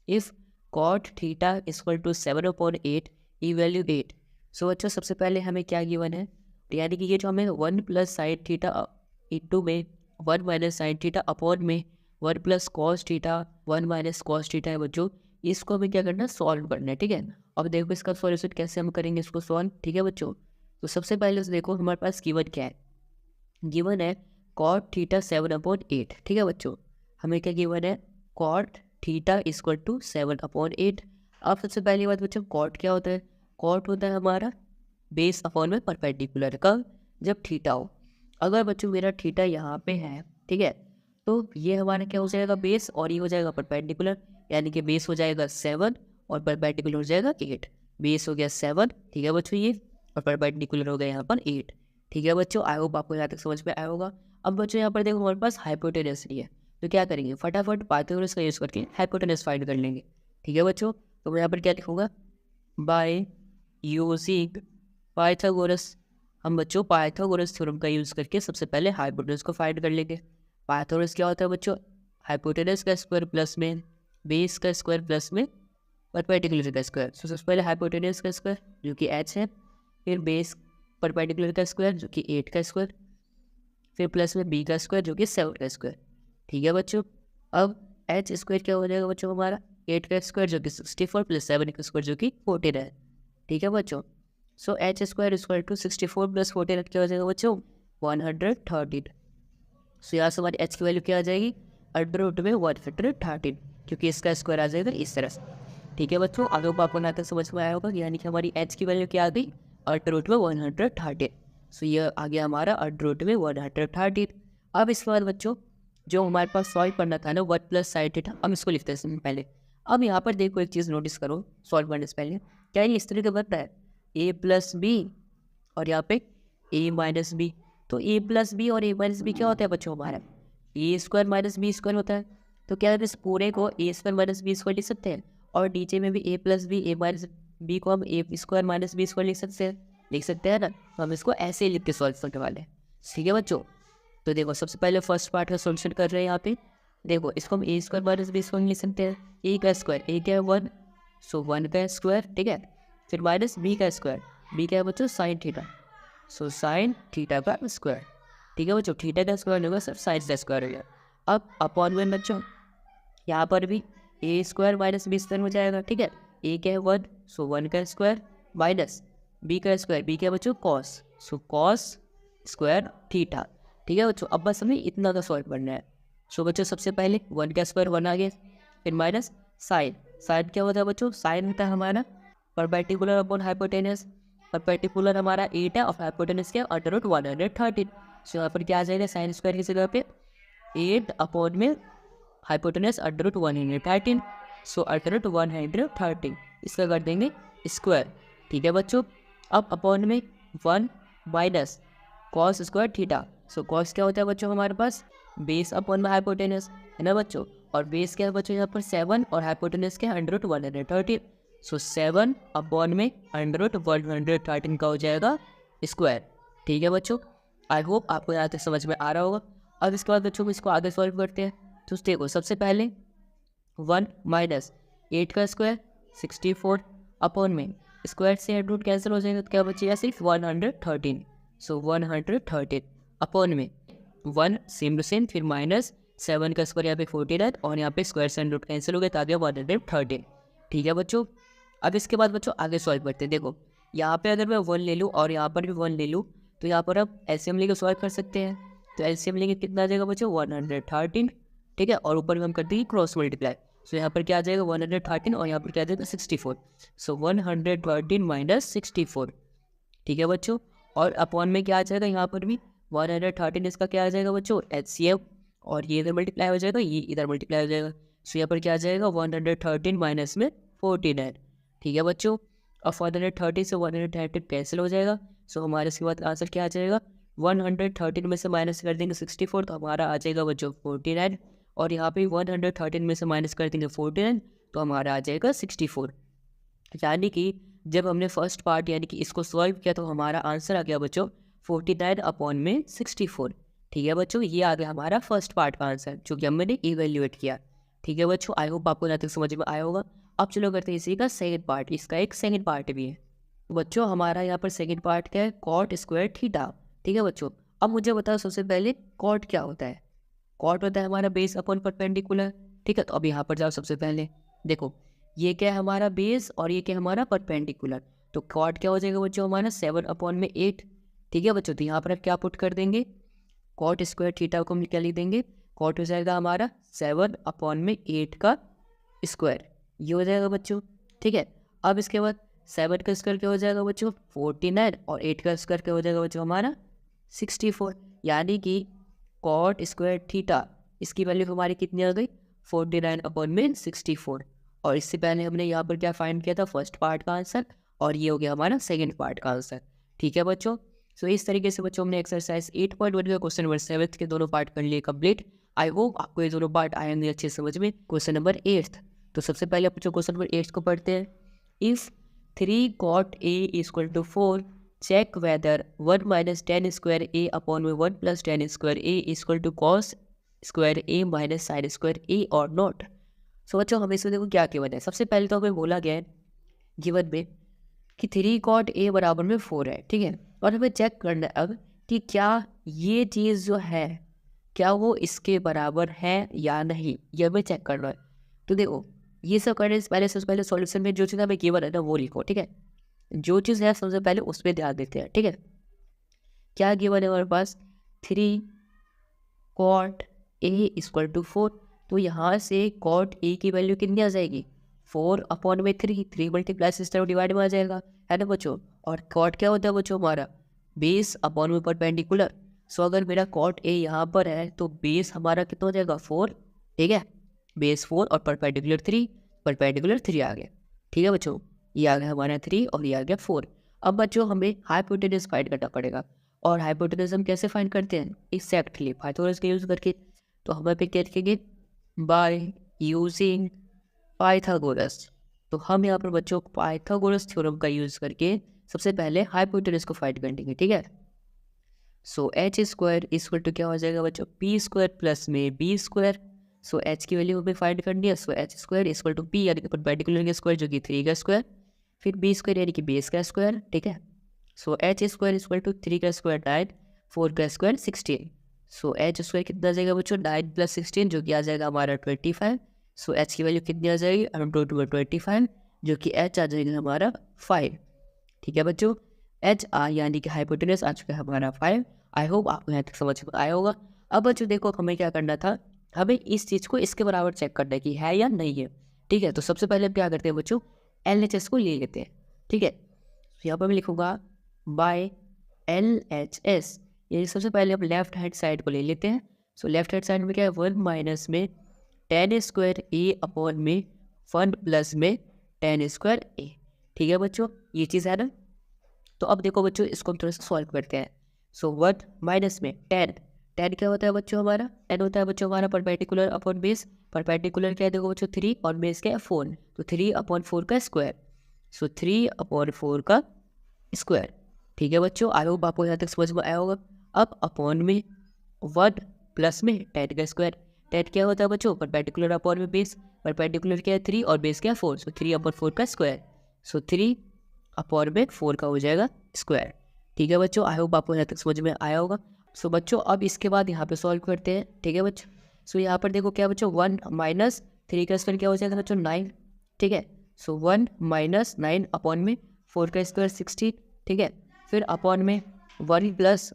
If cot theta equal to 7/8 evaluate. So बच्चों सबसे पहले हमें क्या गिवन है, यानी कि ये जो हमें 1 प्लस साइन थीटा इंटू में 1 माइनस साइन थीटा अपॉन में 1 plus cos theta 1 minus cos theta है बच्चों, इसको हमें क्या करना है सॉल्व करना है, ठीक है। अब देखो इसका सॉल्यूशन कैसे हम करेंगे इसको सॉल्व, ठीक है बच्चों। तो सबसे पहले से देखो हमारे पास गिवन क्या है, गिवन है कॉट थीटा 7/8, ठीक है बच्चों। हमें क्या गिवन है, कॉट थीटा इक्वल टू 7/8। अब सबसे पहली बात बच्चों कॉट क्या होता है, कॉट होता है हमारा बेस अपॉन में परपेंडिकुलर, कब, जब थीटा हो। अगर बच्चों मेरा थीटा यहाँ पे है, ठीक है, तो ये हमारा क्या हो जाएगा बेस और ये हो जाएगा परपेंडिकुलर, यानी कि बेस हो जाएगा 7 और परपेंडिकुलर हो जाएगा 8। बेस हो गया 7, ठीक है बच्चों ये, और परपेंडिकुलर हो गया यहाँ पर 8, ठीक है बच्चों। आई होप आपको यहाँ तक समझ में आया होगा। अब बच्चों यहाँ पर देखो हमारे पास हाइपोटेनस नहीं है, तो क्या करेंगे फटाफट पाइथागोरस का यूज़ करके हाइपोटेनस फाइंड कर लेंगे, ठीक है बच्चों। तो मैं यहाँ पर क्या लिखूँगा, बाय यूजिंग पाइथागोरस। हम बच्चों पाइथागोरस थ्योरम का यूज़ करके सबसे पहले हाइपोटेनस को फाइंड कर लेंगे। पाइथागोरस क्या होता है बच्चों, हाइपोटेनस का स्क्वायर प्लस में बेस का स्क्वायर प्लस में परपेंडिकुलर का स्क्वायर। तो सबसे पहले हाइपोटेनस का स्क्वायर जो कि h है, फिर बेस परपेंडिकुलर का स्क्वायर जो कि 8 का स्क्वायर, फिर प्लस में b का स्क्वायर जो कि 7 का स्क्वायर, ठीक है बच्चों। अब h स्क्वायर क्या हो जाएगा बच्चों हमारा 8 का स्क्वायर जो कि 64 प्लस 7 का स्क्वायर जो कि 14 है, ठीक है बच्चों। So h square equal to 64 plus 14 क्या हो जाएगा बच्चों 113। सो यहाँ से हमारी h की वैल्यू क्या आ जाएगी अंडर रूट में 113, क्योंकि इसका स्क्वायर आ जाएगा इस तरह से, ठीक है बच्चों। आगे आपको ना तक समझ में आया होगा, यानी कि हमारी h की वैल्यू क्या आ गई अंडर रूट में 113। सो ये आ गया हमारा अंडर रूट में 113। अब इसके बाद बच्चों जो हमारे पास सॉल्व करना था ना 1 प्लस साइन थीटा, हम इसको लिखते हैं पहले। अब यहाँ पर देखो एक चीज़ नोटिस करो, सॉल्व करने से पहले क्या ये इस तरह का बन रहा है a प्लस बी और यहाँ पे a माइनस बी। तो a प्लस बी और a माइनस बी क्या होता है बच्चों हमारा a square minus B square होता है। तो क्या इस पूरे को a square minus B square लिख सकते हैं, और नीचे में भी a plus B a minus B को हम a square minus B square लिख सकते हैं ना। तो हम इसको ऐसे ही लिख के सॉल्व करने वाले हैं, ठीक है बच्चों। तो देखो सबसे पहले फर्स्ट पार्ट का सॉल्यूशन कर रहे हैं यहाँ पे। देखो इसको हम a square minus B square लिख सकते हैं, a का स्क्वायर a क्या है 1, सो 1 का स्क्वायर, ठीक है। फिर माइनस b का स्क्वायर, b क्या है बच्चों sine theta, so sine theta का स्क्वायर, ठीक है बच्चों। थीटा का स्क्वायर होगा सर साइन का स्क्वायर हो गया। अब अपॉन में बच्चों यहाँ पर भी a square minus B square हो जाएगा, ठीक है। a क्या है 1, सो 1 का स्क्वायर माइनस b का स्क्वायर, b क्या है बच्चों cos, so cos square theta, ठीक है बच्चों। अब बस हमें इतना का सॉल्व करना है। सो बच्चों सबसे पहले 1 का स्क्वायर 1 आ गया, फिर माइनस साइन, साइन क्या होता है बच्चों साइन होता है हमारा परपेंडिकुलर अपॉन हाइपोटेनस। परपेंडिकुलर हमारा 8 है और हाइपोटेनस क्या अंडर रूट 113। सो यहाँ पर क्या आ जाएगा साइन स्क्वायर की जगह पे 8 अपॉन में hypotenuse under root 113, so under root 113 इसका कर देंगे स्क्वायर, ठीक है बच्चों। अब अपॉन में 1 minus cos square theta, so cos क्या होता है बच्चों हमारे पास बेस अपॉन में हाइपोटेनस है ना बच्चों, और बेस क्या है बच्चों यहाँ पर 7 और हाइपोटेनस क्या है अंडर रूट 113, सो 7 अपॉन में अंडर रूट 113 का हो जाएगा स्क्वायर, ठीक है बच्चों। आई होप आपको यहाँ तक समझ में आ रहा होगा। अब इसके बाद बच्चों को इसको आगे सॉल्व करते हैं। तो देखो सबसे पहले 1 माइनस 8 का स्क्वायर 64 अपॉन में स्क्वायर से रूट कैंसिल हो जाएगा, तो क्या बचेगा सिर्फ 113, सो 113 अपॉन में 1 सेम टू सेम, फिर माइनस 7 का स्क्वायर यहाँ पे 49 और यहाँ पे स्क्वायर से रूट कैंसिल हो गया तो आ गया 113, ठीक है बच्चों। अब इसके बाद बच्चों आगे सॉल्व करते हैं। देखो यहाँ पे अगर मैं 1 ले लूँ और यहाँ पर भी 1 ले लूँ तो यहाँ पर अब एलसीएम लेके सॉल्व कर सकते हैं। तो एलसीएम लेके कितना आ जाएगा बच्चों 113, ठीक है, और ऊपर में हम कर देंगे क्रॉस मल्टीप्लाई। सो यहाँ पर क्या आ जाएगा 113 और यहाँ पर क्या आ जाएगा 64, सो 113 माइनस 64, ठीक है बच्चों। और अपॉन में क्या आ जाएगा यहाँ पर भी 113, इसका क्या आ जाएगा बच्चों एचसीएफ, और ये इधर मल्टीप्लाई हो जाएगा ये इधर मल्टीप्लाई हो जाएगा। सो यहाँ पर क्या आ जाएगा 113 माइनस में 49, ठीक है बच्चों। और 130 से 113 कैंसिल हो जाएगा। सो हमारे इसके बाद आंसर क्या आ जाएगा 113 में से माइनस कर देंगे 64 तो हमारा आ जाएगा बच्चों 49, और यहाँ पे 113 में से माइनस कर देंगे 49 तो हमारा आ जाएगा 64। यानी कि जब हमने फर्स्ट पार्ट यानी कि इसको सॉल्व किया तो हमारा आंसर आ गया बच्चों 49 अपॉन में 64, ठीक है बच्चों। ये आ गया हमारा फर्स्ट पार्ट का आंसर जो कि हमने इवेल्युएट किया, ठीक है बच्चों। आई होप आपको यहाँ तक समझ में आया होगा। अब चलो करते हैं इसी का सेकंड पार्ट, इसका एक सेकंड पार्ट भी है बच्चों। हमारा यहाँ पर सेकंड पार्ट क्या है कॉट स्क्वायर थीटा, ठीक है बच्चों। अब मुझे बताओ सबसे पहले कॉट क्या होता है। कॉट होता है हमारा बेस अपॉन परपेंडिकुलर, ठीक है। तो अब यहाँ पर जाओ सबसे पहले देखो ये क्या है हमारा बेस और ये क्या है हमारा परपेंडिकुलर। तो कॉट क्या हो जाएगा बच्चों हमारा 7 अपॉन में 8, ठीक है बच्चों। तो यहाँ पर आप क्या पुट कर देंगे कॉट स्क्वायर थीटा को हम क्या लिख देंगे कॉट हो जाएगा हमारा 7 अपॉन में 8 का स्क्वायर, ये हो जाएगा बच्चों, ठीक है। अब इसके बाद 7 का स्क्वायर क्या हो जाएगा बच्चों 49 और 8 का स्क्वायर क्या हो जाएगा बच्चों हमारा 64। यानी कि कॉट स्क्वायर थीटा इसकी वैल्यू हमारी कितनी आ गई 49 अपॉन में 64। और इससे पहले हमने यहाँ पर क्या फाइंड किया था फर्स्ट पार्ट का आंसर, और ये हो गया हमारा सेकंड पार्ट का आंसर, ठीक है बच्चों। सो इस तरीके से बच्चों हमने एक्सरसाइज 8.1 का क्वेश्चन नंबर 7 के दोनों पार्ट कर लिए कंप्लीट। आई होप आपको ये दोनों पार्ट आएंगे अच्छे समझ में। क्वेश्चन नंबर 8, तो सबसे पहले बच्चों क्वेश्चन नंबर 8 को पढ़ते हैं। If 3 cot A equal to 4 check whether 1 minus 10 square A upon में 1 plus 10 square A equal to cos square A minus sine square A और नॉट। सो बच्चों हमें इसमें देखो क्या गिवन है। सबसे पहले तो हमें बोला गया है गिवन में कि 3 cot A बराबर में 4 है, ठीक है। और हमें चेक करना है अब कि क्या ये चीज़ जो है क्या वो इसके बराबर है या नहीं, ये हमें चेक करना है। तो देखो ये सब करने से पहले सबसे पहले सॉल्यूशन में जो चीज़ हमें गिवन है ना वो लिखो, ठीक है। जो चीज़ है सबसे पहले उस पर ध्यान देते हैं, ठीक है। क्या गिवन है हमारे पास 3 cot A इक्वल टू 4, तो यहाँ से cot A की वैल्यू कितनी आ जाएगी 4 अपॉन में 3 मल्टीप्लाई सिस्टम डिवाइड में आ जाएगा, है ना बच्चों। और cot क्या होता है बच्चों हमारा बेस अपॉन में परपेंडिकुलर। सो अगर मेरा कॉट ए यहाँ पर है तो बेस हमारा कितना हो जाएगा 4, ठीक है, बेस 4 और परपेंडिकुलर 3, परपेंडिकुलर 3 आ गया, ठीक है बच्चों, ये आ गया हमारा 3 और ये आ गया 4। अब बच्चों हमें हाइपोटेनस फाइंड करना पड़ेगा, और हाइपोटेनस हम कैसे फाइंड करते हैं, एक्जैक्टली पाइथागोरस का यूज़ करके। तो हम पे क्या लिखेंगे, बाय यूजिंग पाइथागोरस। तो हम यहाँ पर बच्चों पाइथागोरस थ्योरम का यूज़ करके सबसे पहले हाइपोटेनस को फाइंड कर लेंगे, ठीक है। So H square equal to क्या हो जाएगा बच्चों, पी स्क्वायर प्लस में बी स्क्वायर। सो एच की वैल्यू हमें फाइंड करनी है। So H square equal to P यानी कि परपेंडिकुलर का स्क्वायर जो कि 3 का स्क्वायर, फिर बी स्क्वायर यानी कि बेस का स्क्वायर, ठीक है। So H square equal to 3 का स्क्वायर 9, 4 का स्क्वायर 16। सो एच स्क्वायर कितना आ जाएगा बच्चों, 9 प्लस 16 जो कि आ जाएगा हमारा 25। सो एच की वैल्यू कितनी आ जाएगी, 25 जो कि एच आ जाएगा हमारा 5, ठीक है बच्चों। एच यानी कि हाइपोटेनस आ चुका है हमारा 5। आई होप आपको यहाँ तक समझ में आया होगा। अब बच्चों देखो हमें क्या करना था, हमें इस चीज़ को इसके बराबर चेक करना है कि है या नहीं है, ठीक है। तो सबसे पहले हम क्या करते हैं बच्चों, LHS को ले लेते हैं, ठीक है। तो यहाँ पर मैं लिखूँगा बाय LHS, ये सबसे पहले हम लेफ्ट हैंड साइड को ले लेते हैं। सो लेफ्ट हैंड साइड में क्या है, 1 माइनस में 10 स्क्वायर ए अपॉन में 1 प्लस में 10 स्क्वायर ए, ठीक है बच्चों, ये चीज़ है ना। तो अब देखो बच्चों इसको हम थोड़ा सा सॉल्व करते हैं। सो 1 माइनस में 10, 10 क्या होता है बच्चों हमारा, 10 होता है बच्चों हमारा परपेंडिकुलर अपॉन बेस। परपेंडिकुलर क्या है देखो बच्चों 3 और बेस क्या है 4, तो 3 अपॉन 4 का स्क्वायर। सो 3 अपॉन 4 का स्क्वायर, ठीक है बच्चों। आई होप आपको यहाँ तक समझ में आया होगा। अब अपॉन में 1 प्लस में 10 का स्क्वायर। 10 क्या होता है बच्चों, परपेंडिकुलर अपॉन में बेस, परपेंडिकुलर क्या है 3 और बेस क्या है 4, सो 3 अपॉन 4 का स्क्वायर। सो 3 अपॉन में 4 का हो जाएगा स्क्वायर, ठीक है बच्चों। आई होप आपको यहाँ तक समझ में आया होगा। सो बच्चों अब इसके बाद यहाँ पे सॉल्व करते हैं, ठीक है बच्चों। सो यहाँ पर देखो क्या बच्चों, 1 माइनस 3 का स्क्वायर क्या हो जाएगा बच्चों 9, ठीक है। सो 1 माइनस 9 अपॉन में 4 का स्क्वायर 16, ठीक है। फिर अपॉन में 1 प्लस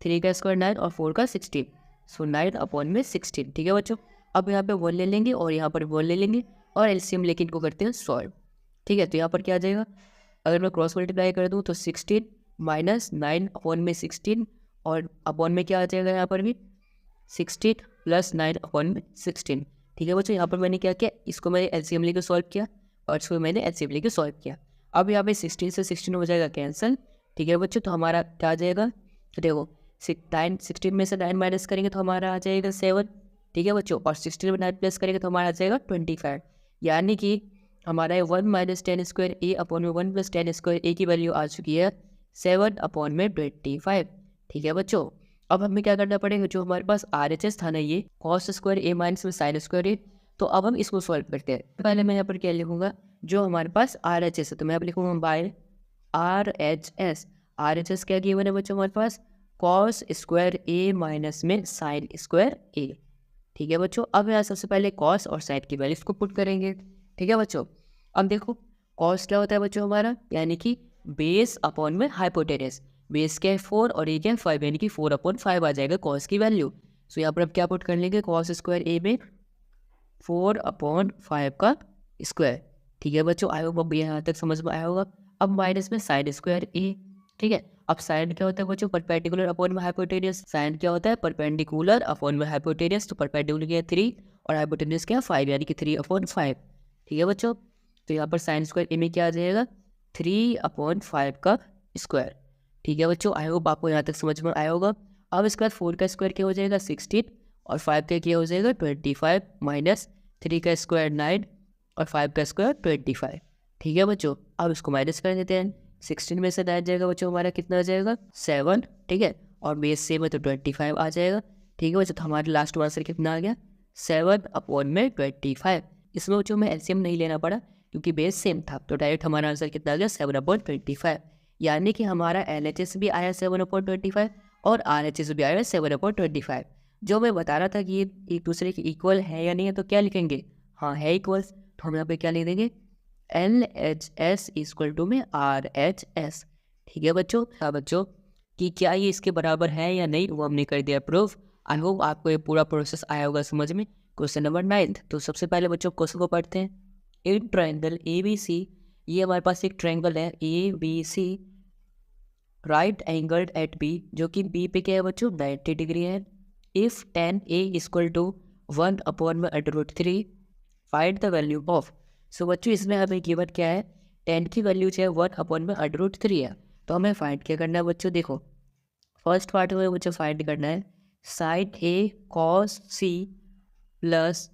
3 का स्क्वायर 9 और 4 का 16, सो 9 अपॉन में 16, ठीक है बच्चों। अब यहाँ पे 1 ले लेंगे और यहाँ पर 1 ले लेंगे और एलसीएम लेके इनको करते हैं सॉल्व, ठीक है। तो यहाँ पर क्या आ जाएगा, अगर मैं क्रॉस मल्टीप्लाई कर दूँ तो 16 माइनस 9 अपॉन में 16 और अपॉन में क्या आ जाएगा यहाँ पर भी 16 प्लस 9 अपॉन में 16, ठीक है बच्चों। यहाँ पर मैंने क्या किया, इसको मैंने एलसीएम लेके सॉल्व किया और इसको मैंने एलसीएम लेके सॉल्व किया। अब यहाँ पे 16 से 16 हो जाएगा कैंसिल, ठीक है बच्चों। तो हमारा क्या आ जाएगा, तो देखो 16 में से 9 माइनस करेंगे तो हमारा आ जाएगा 7, ठीक है बच्चों। और 16 में 9 प्लस करेंगे तो हमारा आ जाएगा 25, यानी कि हमारा 1 माइनस 10 स्क्वायर ए अपॉन में 1 प्लस 10 स्क्वायर ए की वैल्यू आ चुकी है 7 अपॉन में 25, ठीक है बच्चों। अब हमें क्या करना पड़ेगा, जो हमारे पास RHS था ना ये कॉस स्क्वायर ए माइनस में साइन स्क्वायर ए, तो अब हम इसको सॉल्व करते हैं। पहले मैं यहाँ पर क्या लिखूँगा, जो हमारे पास RHS है तो मैं यहाँ पर लिखूँगा बाय RHS। RHS क्या गिवन है बच्चों हमारे पास, कॉस स्क्वायर ए माइनस में साइन स्क्वायर ए, ठीक है बच्चों। अब यहाँ सबसे पहले कॉस और साइन की वैल्यूज को पुट करेंगे, ठीक है बच्चों। अब देखो कॉस क्या होता है बच्चों हमारा, यानी कि बेस अपॉन में हाइपोटेनस, बेस क्या है 4 और ए क्या है 5, यानी कि 4 अपॉन 5 आ जाएगा कॉस की वैल्यू। सो यहाँ पर अब क्या पुट कर लेंगे, कॉस स्क्वायर ए में 4 अपॉन 5 का स्क्वायर, ठीक है बच्चों। आई होप अब यहाँ तक समझ में आया होगा। अब माइनस में साइन स्क्वायर ए, ठीक है। अब साइन क्या होता है बच्चों, परपेंडिकुलर अपॉन में हाइपोटेनस। साइन क्या होता है, परपेंडिकुलर अपॉन में हाइपोटेनस, तो परपेंडिकुलर क्या है 3 और हाइपोटेनस क्या है 5, यानी कि 3 अपॉन 5, ठीक है बच्चों। तो यहाँ पर साइन स्क्वायर ए में क्या आ जाएगा 3 अपॉन 5 का स्क्वायर, ठीक है बच्चों। आई होप आपको यहाँ तक समझ में आया होगा। अब इसके बाद 4 का स्क्वायर क्या हो जाएगा 16 और 5 का क्या हो जाएगा 25 माइनस 3 का स्क्वायर 9 और 5 का स्क्वायर 25, ठीक है बच्चों। अब इसको माइनस कर देते हैं, 16 में से 9 जाएगा बच्चों हमारा कितना आ जाएगा 7, ठीक है। और बेस सेम है तो 25 आ जाएगा, ठीक है बच्चों। तो हमारा लास्ट आंसर कितना आ गया 7 अपॉन में 25। इसमें बच्चों में एलसीएम नहीं लेना पड़ा क्योंकि बेस सेम था, तो डायरेक्ट हमारा आंसर कितना आ गया 7 अपॉन 25, यानी कि हमारा LHS भी आया 7 अपॉन 25 और RHS भी आया 7 अपॉन 25। जो मैं बता रहा था कि ये एक दूसरे के इक्वल है या नहीं है, तो क्या लिखेंगे, हाँ है इक्वल्स, तो हम यहाँ पे क्या लिख देंगे LHS इक्वल टू में RHS, ठीक है बच्चों। हाँ बच्चों कि क्या ये इसके बराबर है या नहीं वो हमने कर दिया प्रूफ। आई होप आपको ये पूरा प्रोसेस आया होगा समझ में। क्वेश्चन नंबर 9, तो सबसे पहले बच्चों क्वेश्चन को पढ़ते हैं। इन ट्रायंगल ABC, ये हमारे पास एक ट्रायंगल है ABC, right angled at B, जो कि बी पे क्या है बच्चों 90 डिग्री है। If tan A equal to 1/√3 find the value of. So बच्चों इसमें हमें गिवन क्या है, tan की वैल्यू जो है 1/√3 है। तो हमें फाइंड क्या करना है बच्चों, देखो फर्स्ट पार्ट में बच्चों फाइंड करना है sine A cos C plus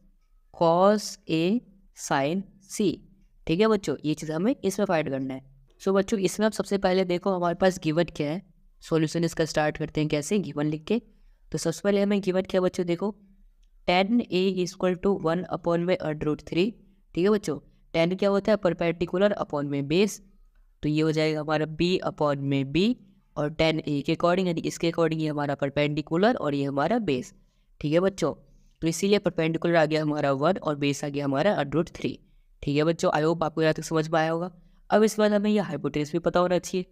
cos A sin C। ठीक है बच्चों, ये चीज़ हमें इसमें फाइंड करना है। सो बच्चों इसमें आप सबसे पहले देखो हमारे पास गिवन क्या है, सॉल्यूशन इसका स्टार्ट करते हैं कैसे, गिवन लिख के। तो सबसे पहले हमें गिवन क्या बच्चों, देखो tan A इक्वल टू 1/√3। ठीक है बच्चों, tan क्या होता है परपेंडिकुलर अपॉन में बेस, तो ये हो जाएगा हमारा b/b, और tan A के अकॉर्डिंग यानी इसके अकॉर्डिंग ये हमारा परपेंडिकुलर और ये हमारा बेस। ठीक है बच्चों, तो इसीलिए परपेंडिकुलर आ गया हमारा 1 और बेस आ गया हमारा √3। ठीक है बच्चों, आई होप आपको यहाँ तक समझ में आया होगा। अब इस बार हमें यह हाइपोटेनस भी पता होना चाहिए।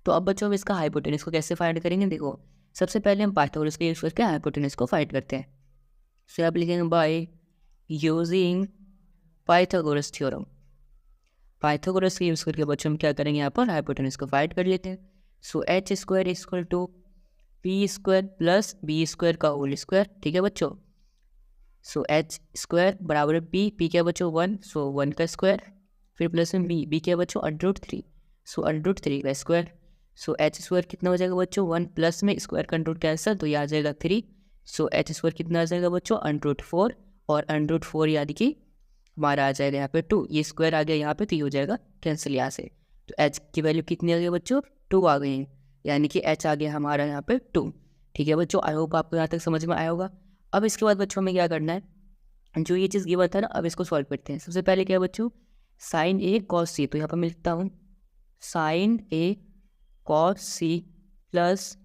तो अब बच्चों हम इसका हाइपोटेनस को कैसे फाइंड करेंगे, देखो सबसे पहले हम पाइथागोरस का यूज करके हाइपोटेनस को फाइंड करते हैं। सो आप लिखेंगे by using Pythagoras theorem. Pythagoras का यूज करके बच्चों हम क्या करेंगे, यहाँ पर हाइपोटेनस को फाइंड कर लेते हैं। So h square equal to p square plus b square का होल स्क्वायर। ठीक है बच्चों, सो h स्क्वायर बराबर p क्या बच्चों 1, सो 1 का स्क्वायर, फिर प्लस में b क्या बच्चों √3, सो √3 का स्क्वायर। सो h स्क्वायर कितना हो जाएगा बच्चों 1 प्लस में स्क्वायर का √ कैंसिल, तो ये आ जाएगा 3। सो h स्क्वायर कितना आ जाएगा बच्चों √4, और √4 यानी कि हमारा आ जाएगा यहाँ पे 2, ये स्क्वायर आ गया यहाँ पे, तो ये हो जाएगा कैंसिल यहाँ से। तो h की वैल्यू कितनी आ गई बच्चों 2 आ गई है, यानी कि h आ गया हमारा यहाँ पे 2। ठीक है बच्चों, आई होप आपको यहाँ तक समझ में आया होगा। अब इसके बाद बच्चों हमें क्या करना है, जो ये चीज़ गिवन था ना, अब इसको सॉल्व करते हैं। सबसे पहले क्या है बच्चों साइन A cos C, तो यहाँ पर मैं लिखता हूँ sine A cos C plus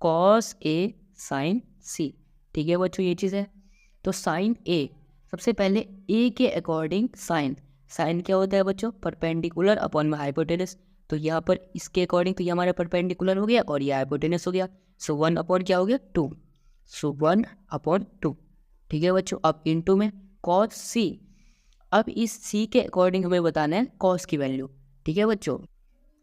cos A sin C। ठीक है बच्चों, ये चीज़ है। तो साइन A, सबसे पहले A के अकॉर्डिंग साइन क्या होता है बच्चों परपेंडिकुलर अपॉन में हाइपोटेनस, तो यहाँ पर इसके अकॉर्डिंग तो ये हमारा परपेंडिकुलर हो गया और ये हाइपोटेनस हो गया। सो 1 अपॉन क्या हो गया 2, सो 1/2। ठीक है बच्चों, अब इनटू में cos C, अब इस C के अकॉर्डिंग हमें बताना है cos की वैल्यू। ठीक है बच्चों,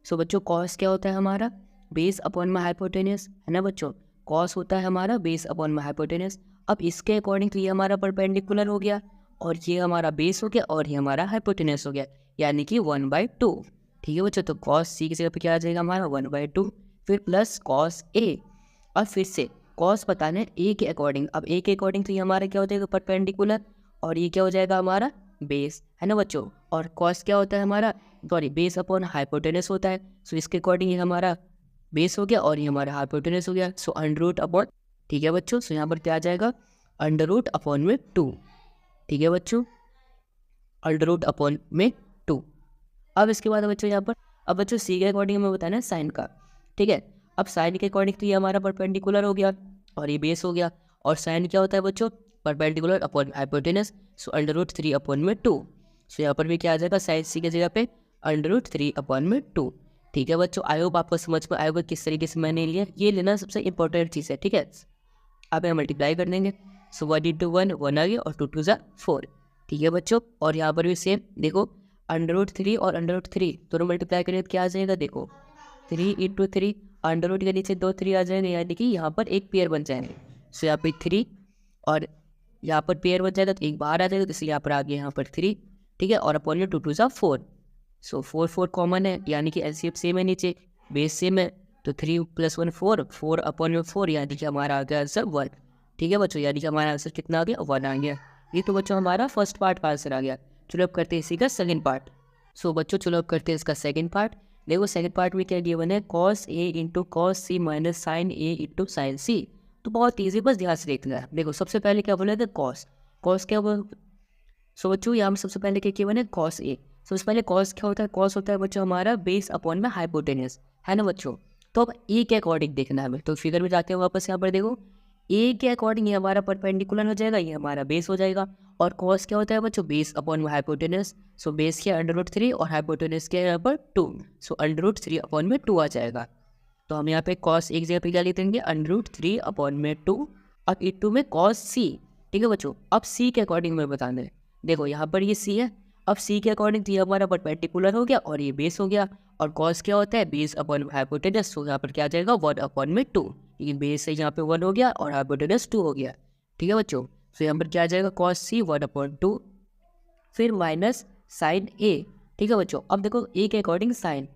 सो बच्चों cos क्या होता है हमारा बेस अपॉन में हाइपोटेनस, है ना बच्चों, cos होता है हमारा बेस अपॉन में हाइपोटेनस। अब इसके अकॉर्डिंग तो ये हमारा परपेंडिकुलर हो गया, और ये हमारा बेस हो गया, और ये हमारा हाइपोटेनस हो गया, यानी कि 1/2। ठीक है बच्चों, तो cos C की जगह पे क्या आ जाएगा हमारा 1/2, फिर प्लस cos A। अब फिर से cos बताना है A के अकॉर्डिंग, अब A के अकॉर्डिंग तो ये हमारा क्या हो जाएगा परपेंडिकुलर, और ये क्या हो जाएगा हमारा बेस, है ना बच्चों। और cos क्या होता है हमारा बेस अपॉन हाइपोटेनस होता है, सो इसके अकॉर्डिंग ये हमारा बेस हो गया और ये हमारा हाइपोटेनस हो गया, सो √ अपॉन। ठीक है बच्चों, सो यहाँ पर क्या आ जाएगा √ अपॉन में 2। ठीक है बच्चों, √ अपॉन में 2। अब इसके बाद बच्चों यहाँ पर, अब बच्चों C के अकॉर्डिंग हमें बताना है साइन का। ठीक है, अब साइन के अकॉर्डिंग तो ये हमारा परपेंडिकुलर हो गया और ये बेस हो गया, और साइन क्या होता है बच्चों परपेंडिकुलर अपॉन हाइपोटेनस, सो √3 अपॉन में 2। सो यहाँ पर भी क्या आ जाएगा साइन C की जगह पे √3 अपॉन में 2। ठीक है बच्चों, आई होप आपको समझ में आएगा किस तरीके से मैंने लिया, ये लेना सबसे इंपॉर्टेंट चीज़ है। ठीक है, अब यहाँ मल्टीप्लाई कर देंगे, सो 1 × 1 1 आ गया, और 2 × 2 = 4। ठीक है बच्चों, और यहाँ पर भी सेम देखो √3 और √3 दोनों मल्टीप्लाई करें तो क्या आ जाएगा, देखो 3 × 3, √ के नीचे 2 3 आ जाएंगे, यानी कि यहाँ पर एक पेयर बन जाएंगे। सो यहाँ पर 3 और यहाँ पर पेयर बन जाएगा, तो एक बाहर आ जाएगा, तो इसलिए यहाँ पर आ गया यहाँ पर 3। ठीक है, और अपॉन 2 × 2 = 4, सो 4 4 कॉमन है, यानी कि एलसीएम सेम है, नीचे बेस सेम है, तो 3 + 1 4, 4 अपॉन में 4, यानी कि हमारा आ गया आंसर 1। ठीक है बच्चों, यानी कि हमारा आंसर कितना आ गया 1 आ गया। ये तो बच्चों हमारा फर्स्ट पार्ट का आंसर आ गया। चलो अब करते हैं इसी का सेकंड पार्ट। सो बच्चों चलो अब करते हैं इसका सेकंड पार्ट। देखो सेकंड पार्ट में क्या गिवन है cos A × cos C - sin A × sin C। तो बहुत ईजी, बस ध्यान से देखना है। देखो सबसे पहले क्या बोला था cos क्या बोल, सो बच्चों यहाँ में सबसे पहले क्या गिवन है cos A। सबसे पहले cos क्या होता है, cos होता है बच्चों हमारा बेस अपॉन में हाइपोटेनस, है ना बच्चों। तो अब A के अकॉर्डिंग देखना है हमें, तो फिगर में जाते हैं वापस, यहाँ पर देखो A के अकॉर्डिंग ये हमारा परपेंडिकुलर हो जाएगा, ये हमारा बेस हो जाएगा। और cos क्या होता है बच्चों बेस अपॉन में हाइपोटेनस, सो बेस क्या √3 और हाइपोटेनस क्या है यहाँ पर 2, सो √3 अपॉन में 2 आ जाएगा। तो हम यहाँ पे cos एक जगह पे क्या लिख देंगे √3 अपॉन में 2। अब इनटू में cos C। ठीक है बच्चों, अब C के अकॉर्डिंग में बताना है। देखो यहाँ पर ये C है, अब सी के अकॉर्डिंग ये हमारा परपेंडिकुलर हो गया और ये बेस हो गया, और कॉस क्या होता है, बेस अपॉन हाइपोटेनस। तो यहाँ पर क्या आ जाएगा, 1/2, ये बेस है यहाँ पे 1 हो गया और हाइपोटेनस 2 हो गया। ठीक है बच्चों, तो यहाँ पर क्या आ जाएगा, कॉस सी 1/2, फिर माइनस साइन ए। ठीक है बच्चों, अब देखो ए के अकॉर्डिंग साइन,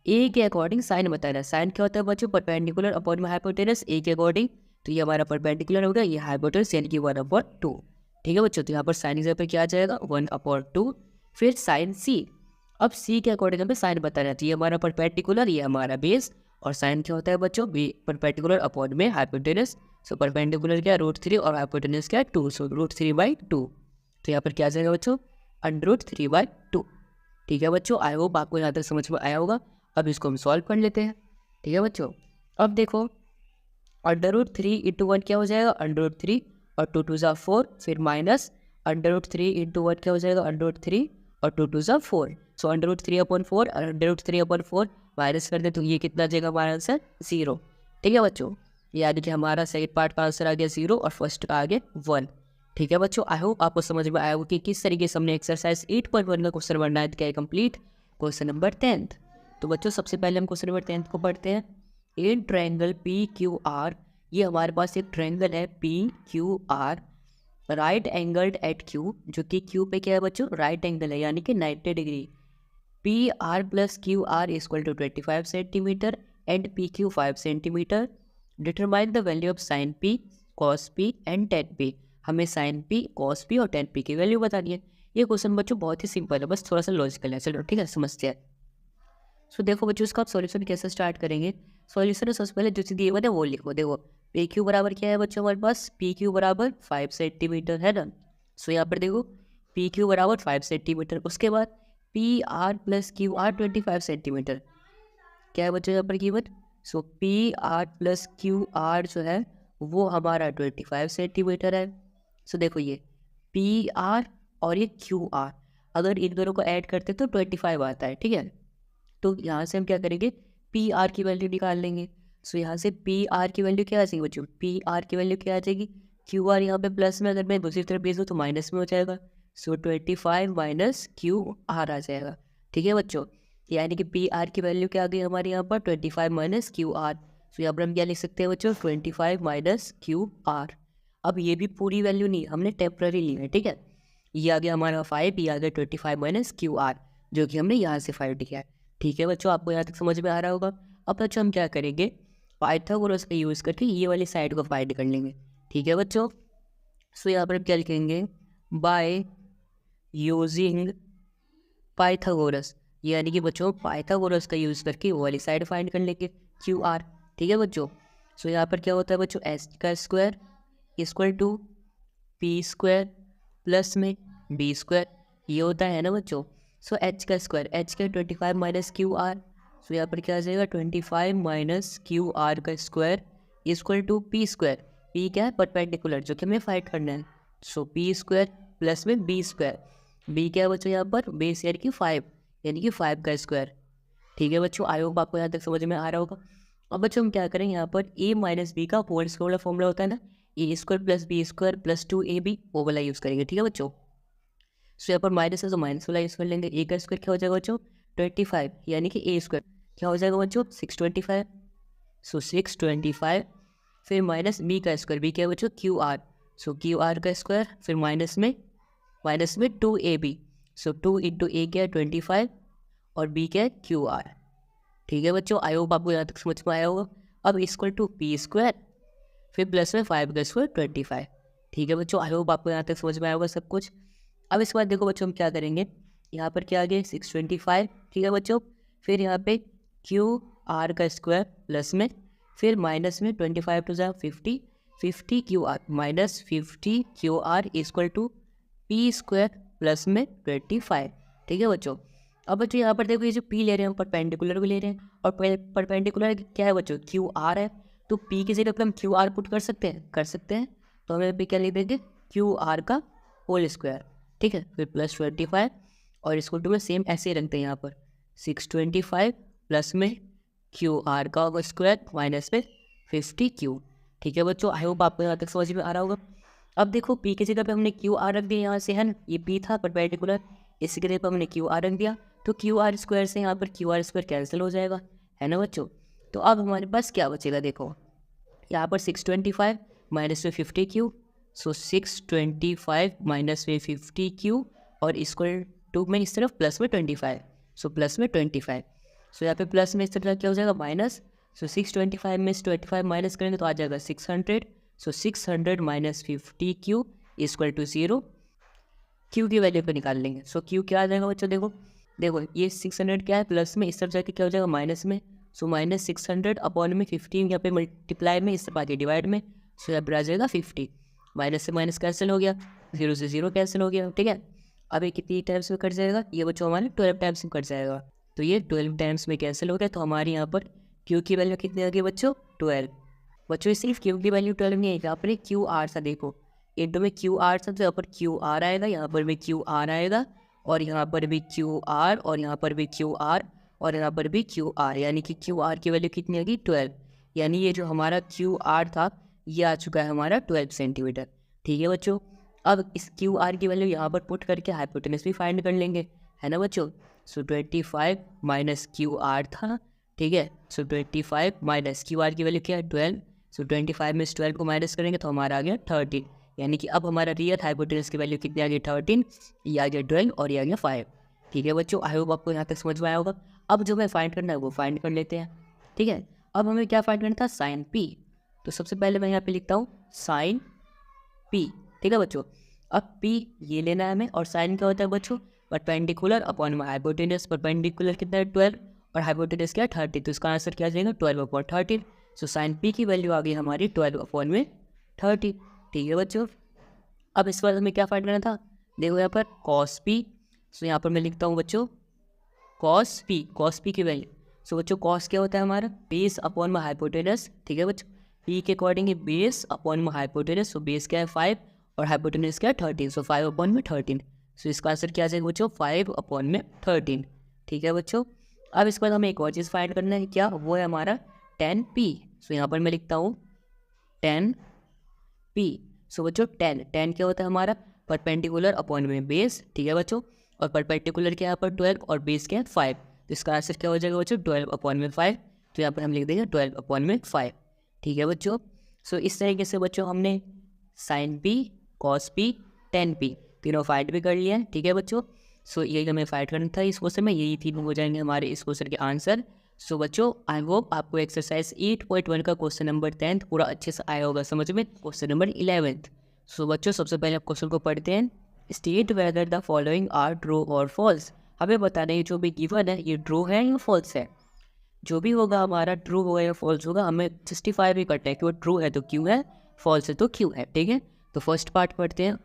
ए के अकॉर्डिंग साइन बताना है। साइन क्या होता है बच्चों, परपेंडिकुलर अपॉन में हाइपोटेनस ए के अकॉर्डिंग। तो ये हमारा परपेंडिकुलर हो गया, ये हाइपोटेनस यानी कि 1/2। ठीक है बच्चों, तो यहाँ पर साइन इस पे क्या आ जाएगा, 1/2। फिर साइन सी, अब सी के अकॉर्डिंग हमें साइन बताना है। तो ये हमारा परपेंडिकुलर, ये हमारा बेस, और साइन क्या होता है बच्चों, परपेंडिकुलर अपॉन में हाइपोटेनस। सो परपेंडिकुलर क्या है, √3 और हाइपोटेनस क्या है 2, सो √3/2। तो यहाँ पर क्या आ जाएगा बच्चों, √3/2। ठीक है बच्चों, आई होप आपको यहाँ तक समझ में आया होगा। अब इसको हम सॉल्व कर लेते हैं। ठीक है बच्चों, अब देखो √3 × 1 क्या हो जाएगा, √3 और 2 2 ज़ा 4, फिर माइनस √3 × 1 क्या हो जाएगा, √3 और 2 2 ज़ा 4। सो √3/4 और √3/4 माइनस कर दे तो ये कितना आ जाएगा हमारा आंसर, 0। ठीक है बच्चों, यानी कि हमारा सेकंड पार्ट का आंसर आ गया 0 और फर्स्ट का आ गया 1। ठीक है बच्चों, आई होप आपको समझ में आया होगा कि किस तरीके से हमने एक्सरसाइज 8.1 का क्वेश्चन नंबर 9 किया है कंप्लीट। क्वेश्चन नंबर 10th, तो बच्चों सबसे पहले हम क्वेश्चन नंबर 10th को पढ़ते हैं। इन ट्रायंगल PQR, ये हमारे पास एक ट्रायंगल है PQR, right angled eight Q, जो कि Q पे क्या है बच्चों, राइट एंगल है यानी कि 90 degree. PR + QR = 25 centimetre and PQ 5 centimetre. Determine the value of sine P, cos P and tan P। हमें साइन P, cos P और tan P की वैल्यू बतानी है। ये क्वेश्चन बच्चों बहुत ही सिंपल है, बस थोड़ा सा लॉजिकल है। चलो ठीक है, समझते हैं। सो देखो बच्चों, इसका आप सॉल्यूशन कैसे स्टार्ट करेंगे। सॉल्यूशन सबसे पहले जो चीज़ दिए हुए है वो लिखो। देखो PQ बराबर क्या है बच्चों हमारे पास, PQ बराबर 5 सेंटीमीटर है ना। सो यहाँ पर देखो PQ बराबर 5 सेंटीमीटर, उसके बाद PR + QR 25 सेंटीमीटर। क्या है बच्चों यहाँ पर कीमत, सो PR + QR जो है वो हमारा 25 सेंटीमीटर है। सो देखो ये PR और ये QR, अगर इन दोनों को ऐड करते तो 25 आता है। ठीक है, तो यहाँ से हम क्या करेंगे, PR की वैल्यू निकाल लेंगे। सो यहाँ से PR की वैल्यू क्या आ जाएगी बच्चों, PR की वैल्यू क्या आ जाएगी, QR यहाँ पे प्लस में, अगर मैं दूसरी तरफ भेज दूँ तो माइनस में हो जाएगा। सो 25 - QR आ जाएगा। ठीक है बच्चों, यानी कि PR की वैल्यू क्या आ गई हमारे यहाँ पर, 25 - QR। सो यहाँ पर हम क्या लिख सकते हैं बच्चों, 25 - QR। अब ये भी पूरी वैल्यू नहीं, हमने टेम्पररी ली है। ठीक है, ये आ गया हमारा 5, ये आ गया 25 - QR, जो कि हमने यहाँ से 5 लिखा है। ठीक है बच्चों, आपको यहाँ तक समझ में आ रहा होगा। अब बच्चों हम क्या करेंगे, पाइथागोरस का यूज़ करके ये वाली साइड को फाइंड कर लेंगे। ठीक है बच्चों, सो यहाँ पर हम क्या लिखेंगे, बाय यूजिंग पाइथागोरस, यानी कि बच्चों पाइथागोरस का यूज़ करके वो वाली साइड फाइंड कर लेंगे, QR। ठीक है बच्चों, सो यहाँ पर क्या होता है बच्चों, h² = P² प्लस में B², ये होता है ना बच्चों। सो h², h का 25 - QR। सो यहाँ पर क्या आ जाएगा, 25 - QR² = P²। P क्या है, परपेंडिकुलर, जो कि हमें फाइंड करना है। सो P² प्लस में B², B क्या है बच्चों यहाँ पर, बेस यानी कि 5, यानी कि 5 का स्क्वायर। ठीक है बच्चों, आई होप आपको यहाँ तक समझ में आ रहा होगा। अब बच्चों हम क्या करेंगे, यहाँ पर A - B का होल स्क्वायर वाला फॉर्मूला होता है ना, A² + B² + 2AB, वो वाला यूज़ करेंगे। ठीक है बच्चों, सो यहाँ पर माइनस है तो माइनस वाला यूज़ कर लेंगे। A का स्क्वायर क्या हो जाएगा बच्चों, 25, यानी कि A² क्या हो जाएगा बच्चों, 625। सो 625, फिर माइनस B का स्क्वायर, B क्या है बच्चों, QR। सो QR का स्क्वायर, फिर माइनस में 2AB। सो 2 × A क्या है 25 और B क्या है QR। ठीक है बच्चों, आई होप आपको यहाँ तक समझ में आया होगा। अब = P², फिर प्लस में 5 का स्क्वायर 25। ठीक है बच्चों, आई होप आपको यहाँ तक समझ में आया होगा सब कुछ। अब इसके बाद देखो बच्चों हम क्या करेंगे, यहाँ पर क्या आ गया 625। ठीक है बच्चों, फिर यहाँ पे QR का स्क्वायर प्लस में, फिर माइनस में 25 × 2 = 50, 50 QR minus 50 QR = P² plus में 25। ठीक है बच्चों, अब बच्चों यहाँ पर देखो ये जो P ले रहे हैं हम परपेंडिकुलर भी ले रहे हैं, और परपेंडिकुलर क्या है बच्चों, QR है। तो P की जगह पर हम QR पुट कर सकते हैं, तो हमें P क्या लिख देंगे, QR का होल स्क्वायर। ठीक है, फिर प्लस 25 और इसको में सेम ऐसे ही रखते हैं यहाँ पर 625 प्लस में QR का स्क्वायर माइनस में 50Q। ठीक है बच्चों, आई होप आपको यहाँ तक समझ में आ रहा होगा। अब देखो P की जगह पे हमने QR रख दिया यहाँ से, है ना, ये P था परपेंडिकुलर, इसकी जगह पर हमने क्यू आर रख दिया, तो क्यू आर स्क्वायर से यहाँ पर क्यू आर स्क्वायर कैंसिल हो जाएगा, है ना बच्चों। तो अब हमारे पास क्या बचेगा, देखो यहाँ पर 625 माइनस में 50 क्यू, सो 625 माइनस में 50 क्यू और इक्वल टू में इस तरफ प्लस में 25, सो प्लस में 25, सो यहाँ पे प्लस में इस तरह क्या हो जाएगा माइनस, सो 625 में से 25 माइनस करेंगे तो आ जाएगा 600, so 600 minus 50 Q equal to 0, Q की वैल्यू पे निकाल लेंगे। सो क्यू क्या आ जाएगा बच्चों, देखो देखो ये 600 क्या है प्लस में, इस तरफ जाके क्या हो जाएगा माइनस में, सो माइनस 600 अपॉन में 15 यहाँ पे मल्टीप्लाई में, इस तरफ आगे डिवाइड में, सो यहाँ पर आ जाएगा 50, माइनस से माइनस कैंसिल हो गया, 0 से 0 कैंसिल हो गया, ठीक है। अब ये कितनी टाइम्स में कट जाएगा, ये बच्चों हमारे 12 टाइम्स में कट जाएगा, तो ये 12 टाइम्स में कैंसिल हो गया। तो हमारे यहाँ पर क्यू की वैल्यू कितनी आ गई बच्चों, 12। बच्चों सिर्फ क्यू की वैल्यू 12 नहीं है, यहाँ पर क्यू आर सा देखो, इंटू में क्यू आर सा, तो यहाँ पर क्यू आर आएगा, यहाँ पर भी क्यू आर आएगा, और यहाँ पर भी क्यू आर, और यहाँ पर भी क्यू आर, और यहाँ पर भी क्यू आर, यानी कि क्यू आर की वैल्यू कितनी आ गई 12, यानी ये जो हमारा क्यू आर था ये आ चुका है हमारा 12 सेंटीमीटर, ठीक है बच्चों। अब इस क्यू आर की वैल्यू यहाँ पर पुट करके हाइपोटेनस भी फाइंड कर लेंगे, है ना बच्चों। सो 25 माइनस क्यू आर था, ठीक है, सो 25 माइनस क्यू आर की वैल्यू क्या है 12, सो 25 में 12 को माइनस करेंगे तो हमारा आ गया 13, यानी कि अब हमारा रियल हाइपोटेनस की वैल्यू कितनी आ गई 13, ये आ गया 12 और ये आ गया 5, ठीक है बच्चों। आई होप आपको यहाँ तक समझ में आया होगा। अब जो हमें फाइंड करना है वो फाइंड कर लेते हैं, ठीक है। अब हमें क्या फाइंड करना था, साइन पी, तो सबसे पहले मैं यहाँ पे लिखता हूँ साइन पी, ठीक है बच्चों। अब पी ये लेना है हमें, और साइन क्या होता है बच्चों, परपेंडिकुलर अपॉन में हाइपोटेनस, परपेंडिकुलर कितना है 12 और हाइपोटेनस क्या है 30, तो इसका आंसर क्या आ जाएगा 12 अपॉन 13, सो साइन पी की वैल्यू आ गई हमारी 12 अपॉन में 30, ठीक है बच्चों। अब इस बार हमें क्या फाइंड करना था, देखो यहाँ पर कॉस पी, सो यहाँ पर मैं लिखता हूँ बच्चों कॉस पी की वैल्यू, सो बच्चों कॉस क्या होता है हमारा बेस अपॉन में हाइपोटेनस, ठीक है बच्चों। पी के अकॉर्डिंग बेस अपॉन में हाइपोटेनस, सो बेस क्या है 5 और हाइपोटेनस क्या है 13, सो 5 अपॉन में 13, सो इसका आंसर क्या आ जाएगा बच्चों 5 अपॉन में 13, ठीक है बच्चों। अब इसके बाद हमें एक और चीज़ फाइंड करना है, क्या वो है हमारा 10p, सो यहाँ पर मैं लिखता हूँ 10p, सो बच्चों 10 क्या होता है हमारा परपेंडिकुलर अपॉन में बेस, ठीक है बच्चों, और परपेंडिकुलर क्या है यहाँ पर 12 और बेस क्या है 5, तो इसका आंसर क्या हो जाएगा बच्चों 12 अपॉन में 5, तो यहाँ पर हम लिख देंगे 12 अपॉन में 5, ठीक है बच्चों। सो इस तरीके से बच्चों हमने sign P, cos P, 10p तीनों फाइंड भी कर लिया है, ठीक है बच्चों। सो यही हमें फाइंड करना था इस क्वेश्चन में, यही तीनों हो जाएंगे हमारे इस क्वेश्चन के आंसर। सो बच्चों आई होप आपको एक्सरसाइज 8.1 का क्वेश्चन नंबर 10 पूरा अच्छे से आया होगा समझ में। क्वेश्चन नंबर 11, सो बच्चों सबसे पहले आप क्वेश्चन को पढ़ते हैं। State whether the following are true और फॉल्स, हमें बताना है जो भी गिवन है ये ट्रू है या फॉल्स है। जो भी होगा हमारा ट्रू होगा या फॉल्स होगा, हमें जस्टिफाई भी करना है कि वो ट्रू है तो क्यों है, फॉल्स है तो क्यों है, ठीक है। तो फर्स्ट पार्ट पढ़ते हैं,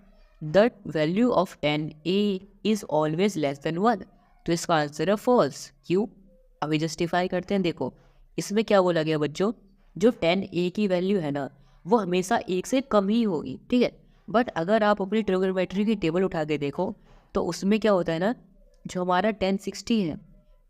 the value of 10a is always less than 1, तो इसका आंसर है फॉल्स, क्यों। अभी जस्टिफाई करते हैं, देखो इसमें क्या बोला गया बच्चों, जो 10a की वैल्यू है ना वो हमेशा 1 से कम ही होगी, ठीक है। बट अगर आप अपनी ट्रिग्नोमेट्री की टेबल उठा के देखो तो उसमें क्या होता है ना, जो हमारा 1060 है,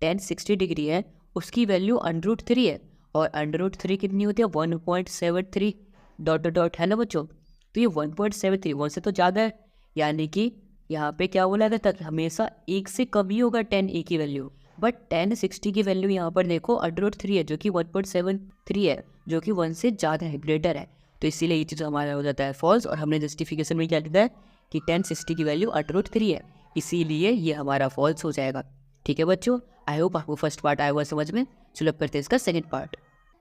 1060 डिग्री है, उसकी वैल्यू √3 है, और √3 कितनी होती है 1.73 डॉट डॉट, है ना बच्चों। तो ये 1.73 1 से तो ज़्यादा है, यानी कि यहाँ पे क्या बोला गया था कि हमेशा 1 से कम ही होगा 10a की वैल्यू। बट 1060 की वैल्यू यहाँ पर देखो √3 है जो कि 1.73 है, जो कि 1 से ज़्यादा है, ग्रेटर है, तो इसीलिए ये चीज़ हमारा हो जाता है फॉल्स। और हमने जस्टिफिकेशन में क्या लिखा है कि 1060 की वैल्यू √3 है, इसीलिए ये हमारा फॉल्स हो जाएगा, ठीक है बच्चों। आई होप आपको फर्स्ट पार्ट आया हुआ समझ में। चलो अब करते हैं इसका सेकंड पार्ट।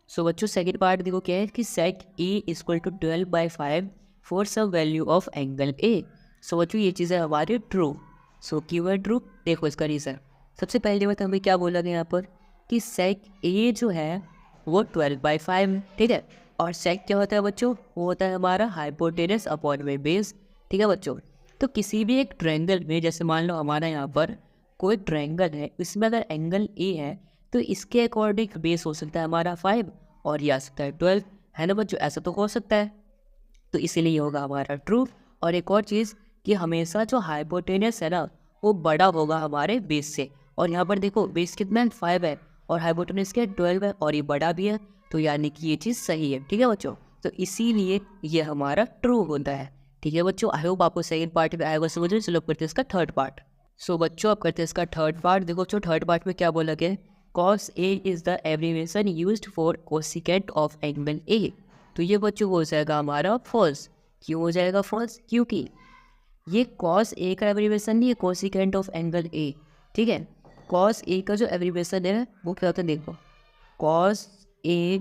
सो बच्चों सेकंड पार्ट देखो क्या है कि sec A equal to 12/5 for some value of angle A. So बच्चों ये चीज़ है हमारी ट्रू, सो क्यों है ट्रू, देखो इसका रीज़न। सबसे पहली बात हमें क्या बोला गया यहाँ पर कि सेक ए जो है वो 12/5 है, ठीक है। और सेक क्या होता है बच्चों, वो होता है हमारा हाइपोटेनस अपॉन में बेस, ठीक है बच्चों। तो किसी भी एक ट्रायंगल में, जैसे मान लो हमारा यहाँ पर कोई ट्रायंगल है, इसमें अगर एंगल ए है तो इसके अकॉर्डिंग बेस हो सकता है हमारा 5 और ये आ सकता है 12, है ना बच्चों, ऐसा तो हो सकता है, तो इसीलिए होगा हमारा ट्रू। और एक और चीज़ कि हमेशा जो हाइपोटेनस है ना वो बड़ा होगा हमारे बेस से, और यहाँ पर देखो बेस कितना है 5 है और हाइपोटेनस क्या 12 है और ये बड़ा भी है, तो यानी कि ये चीज़ सही है, ठीक है बच्चों। तो इसीलिए ये हमारा ट्रू होता है, ठीक है बच्चों। आई होप आपको सेकंड पार्ट में आएगा समझ में। चलो करते हैं इसका थर्ड पार्ट। सो बच्चों अब करते हैं इसका थर्ड पार्ट। देखो बच्चों थर्ड पार्ट में क्या बोला गया है, cos A is the abbreviation used for cosecant of angle A। तो ये बच्चों हो जाएगा हमारा फॉल्स। क्यों हो जाएगा फॉल्स? क्योंकि ये cos A का एब्रीविएशन नहीं है, कोसिकेंट ऑफ एंगल A। ठीक है, cos A का जो एब्रीविएशन है वो क्या होता है, देखो cos A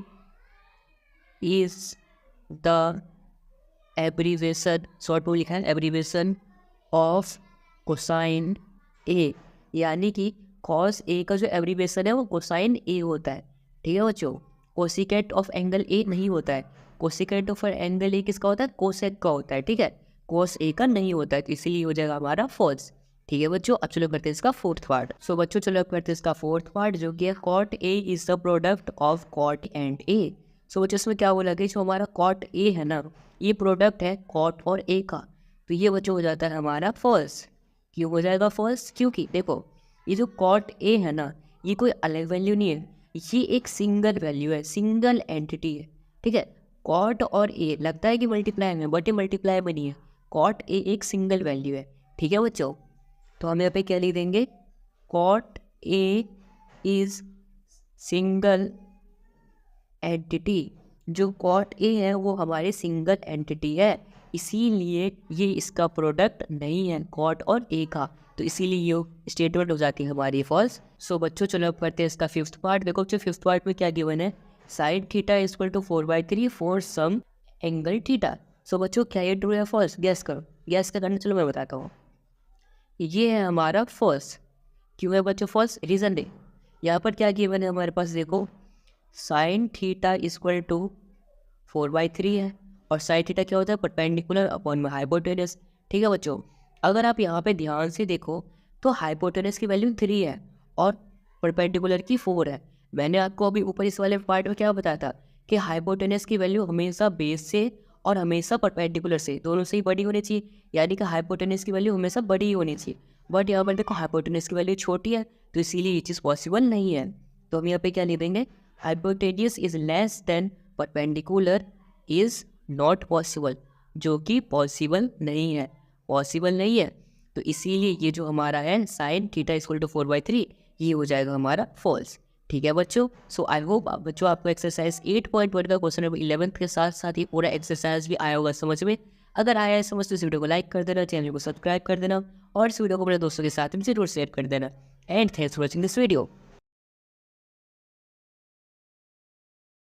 is the abbreviation, short में लिखा है एब्रीविएशन ऑफ कोसाइन ए, यानी कि cos A का जो एब्रीविएशन है वो कोसाइन A होता है। ठीक है बच्चों, कोसिकेट ऑफ एंगल A नहीं होता है। कोसिकेट ऑफ एंगल A किसका होता है? कोसेक का होता है। ठीक है, cos A का नहीं होता है, तो इसीलिए हो जाएगा हमारा फॉल्स। ठीक है बच्चों, अब चलो करते हैं इसका फोर्थ पार्ट। सो बच्चों चलो अब करते हैं इसका फोर्थ पार्ट, जो कि है cot A is the product of cot and A। सो बच्चों इसमें क्या बोला गया, जो हमारा cot A है ना, ये प्रोडक्ट है cot और A का, तो ये बच्चों हो जाता है हमारा फॉल्स। क्यों हो जाएगा फॉल्स? क्योंकि देखो ये जो cot A है ना, ये कोई अलग वैल्यू नहीं है, ये एक सिंगल वैल्यू है, सिंगल एंटिटी है। ठीक है, cot और A लगता है कि मल्टीप्लाई में, बट ये मल्टीप्लाई में नहीं है। cot A एक सिंगल वैल्यू है। ठीक है बच्चों, तो हम यहाँ पे क्या लिख देंगे, cot A is single entity. जो cot A है वो हमारे सिंगल एंटिटी है, इसीलिए ये इसका प्रोडक्ट नहीं है cot और A का, तो इसीलिए ये स्टेटमेंट हो जाती है हमारी फॉल्स। सो बच्चों चलो अब करते हैं इसका फिफ्थ पार्ट। देखो बच्चों फिफ्थ पार्ट में क्या गिवन है, sine theta is equal to 4/3 for some angle theta. So बच्चों क्या ये ट्रू या फॉल्स? गैस करो, गैस का करना, चलो मैं बताता हूँ। ये है हमारा फॉल्स। क्यों है बच्चों फॉल्स? रीज़न दे। यहाँ पर क्या गिवन है हमारे पास, देखो साइन थीटा इक्वल टू 4/3 है, और साइन थीटा क्या होता है? परपेंडिकुलर अपॉन में हाइपोटेनस। ठीक है बच्चों, अगर आप यहाँ पे ध्यान से देखो तो हाइपोटेनस की वैल्यू 3 है और परपेंडिकुलर की 4 है। मैंने आपको अभी ऊपर इस वाले पार्ट में क्या बताया था कि हाइपोटेनस की वैल्यू हमेशा बेस से और हमेशा परपेंडिकुलर से, दोनों से ही बड़ी होनी चाहिए, यानी कि हाइपोटेनस की वैल्यू हमेशा बड़ी ही होनी चाहिए। बट यहाँ पर देखो हाइपोटेनस की वैल्यू छोटी है, तो इसीलिए ये चीज़ पॉसिबल नहीं है। तो हम यहाँ पे क्या लिख देंगे, hypotenuse is less than perpendicular is not possible, जो कि पॉसिबल नहीं है, पॉसिबल नहीं है। तो इसीलिए ये जो हमारा है साइन थीटा इक्वल टू 4/3, ये हो जाएगा हमारा फॉल्स। ठीक है बच्चों, सो आई होप बच्चों आपको एक्सरसाइज 8.1 का क्वेश्चन नंबर 11 के साथ साथ ही पूरा एक्सरसाइज भी आया होगा समझ में। अगर आया है समझ तो इस वीडियो को लाइक कर देना, चैनल को सब्सक्राइब कर देना, और इस वीडियो को अपने दोस्तों के साथ भी जरूर शेयर कर देना। And thanks for watching this video.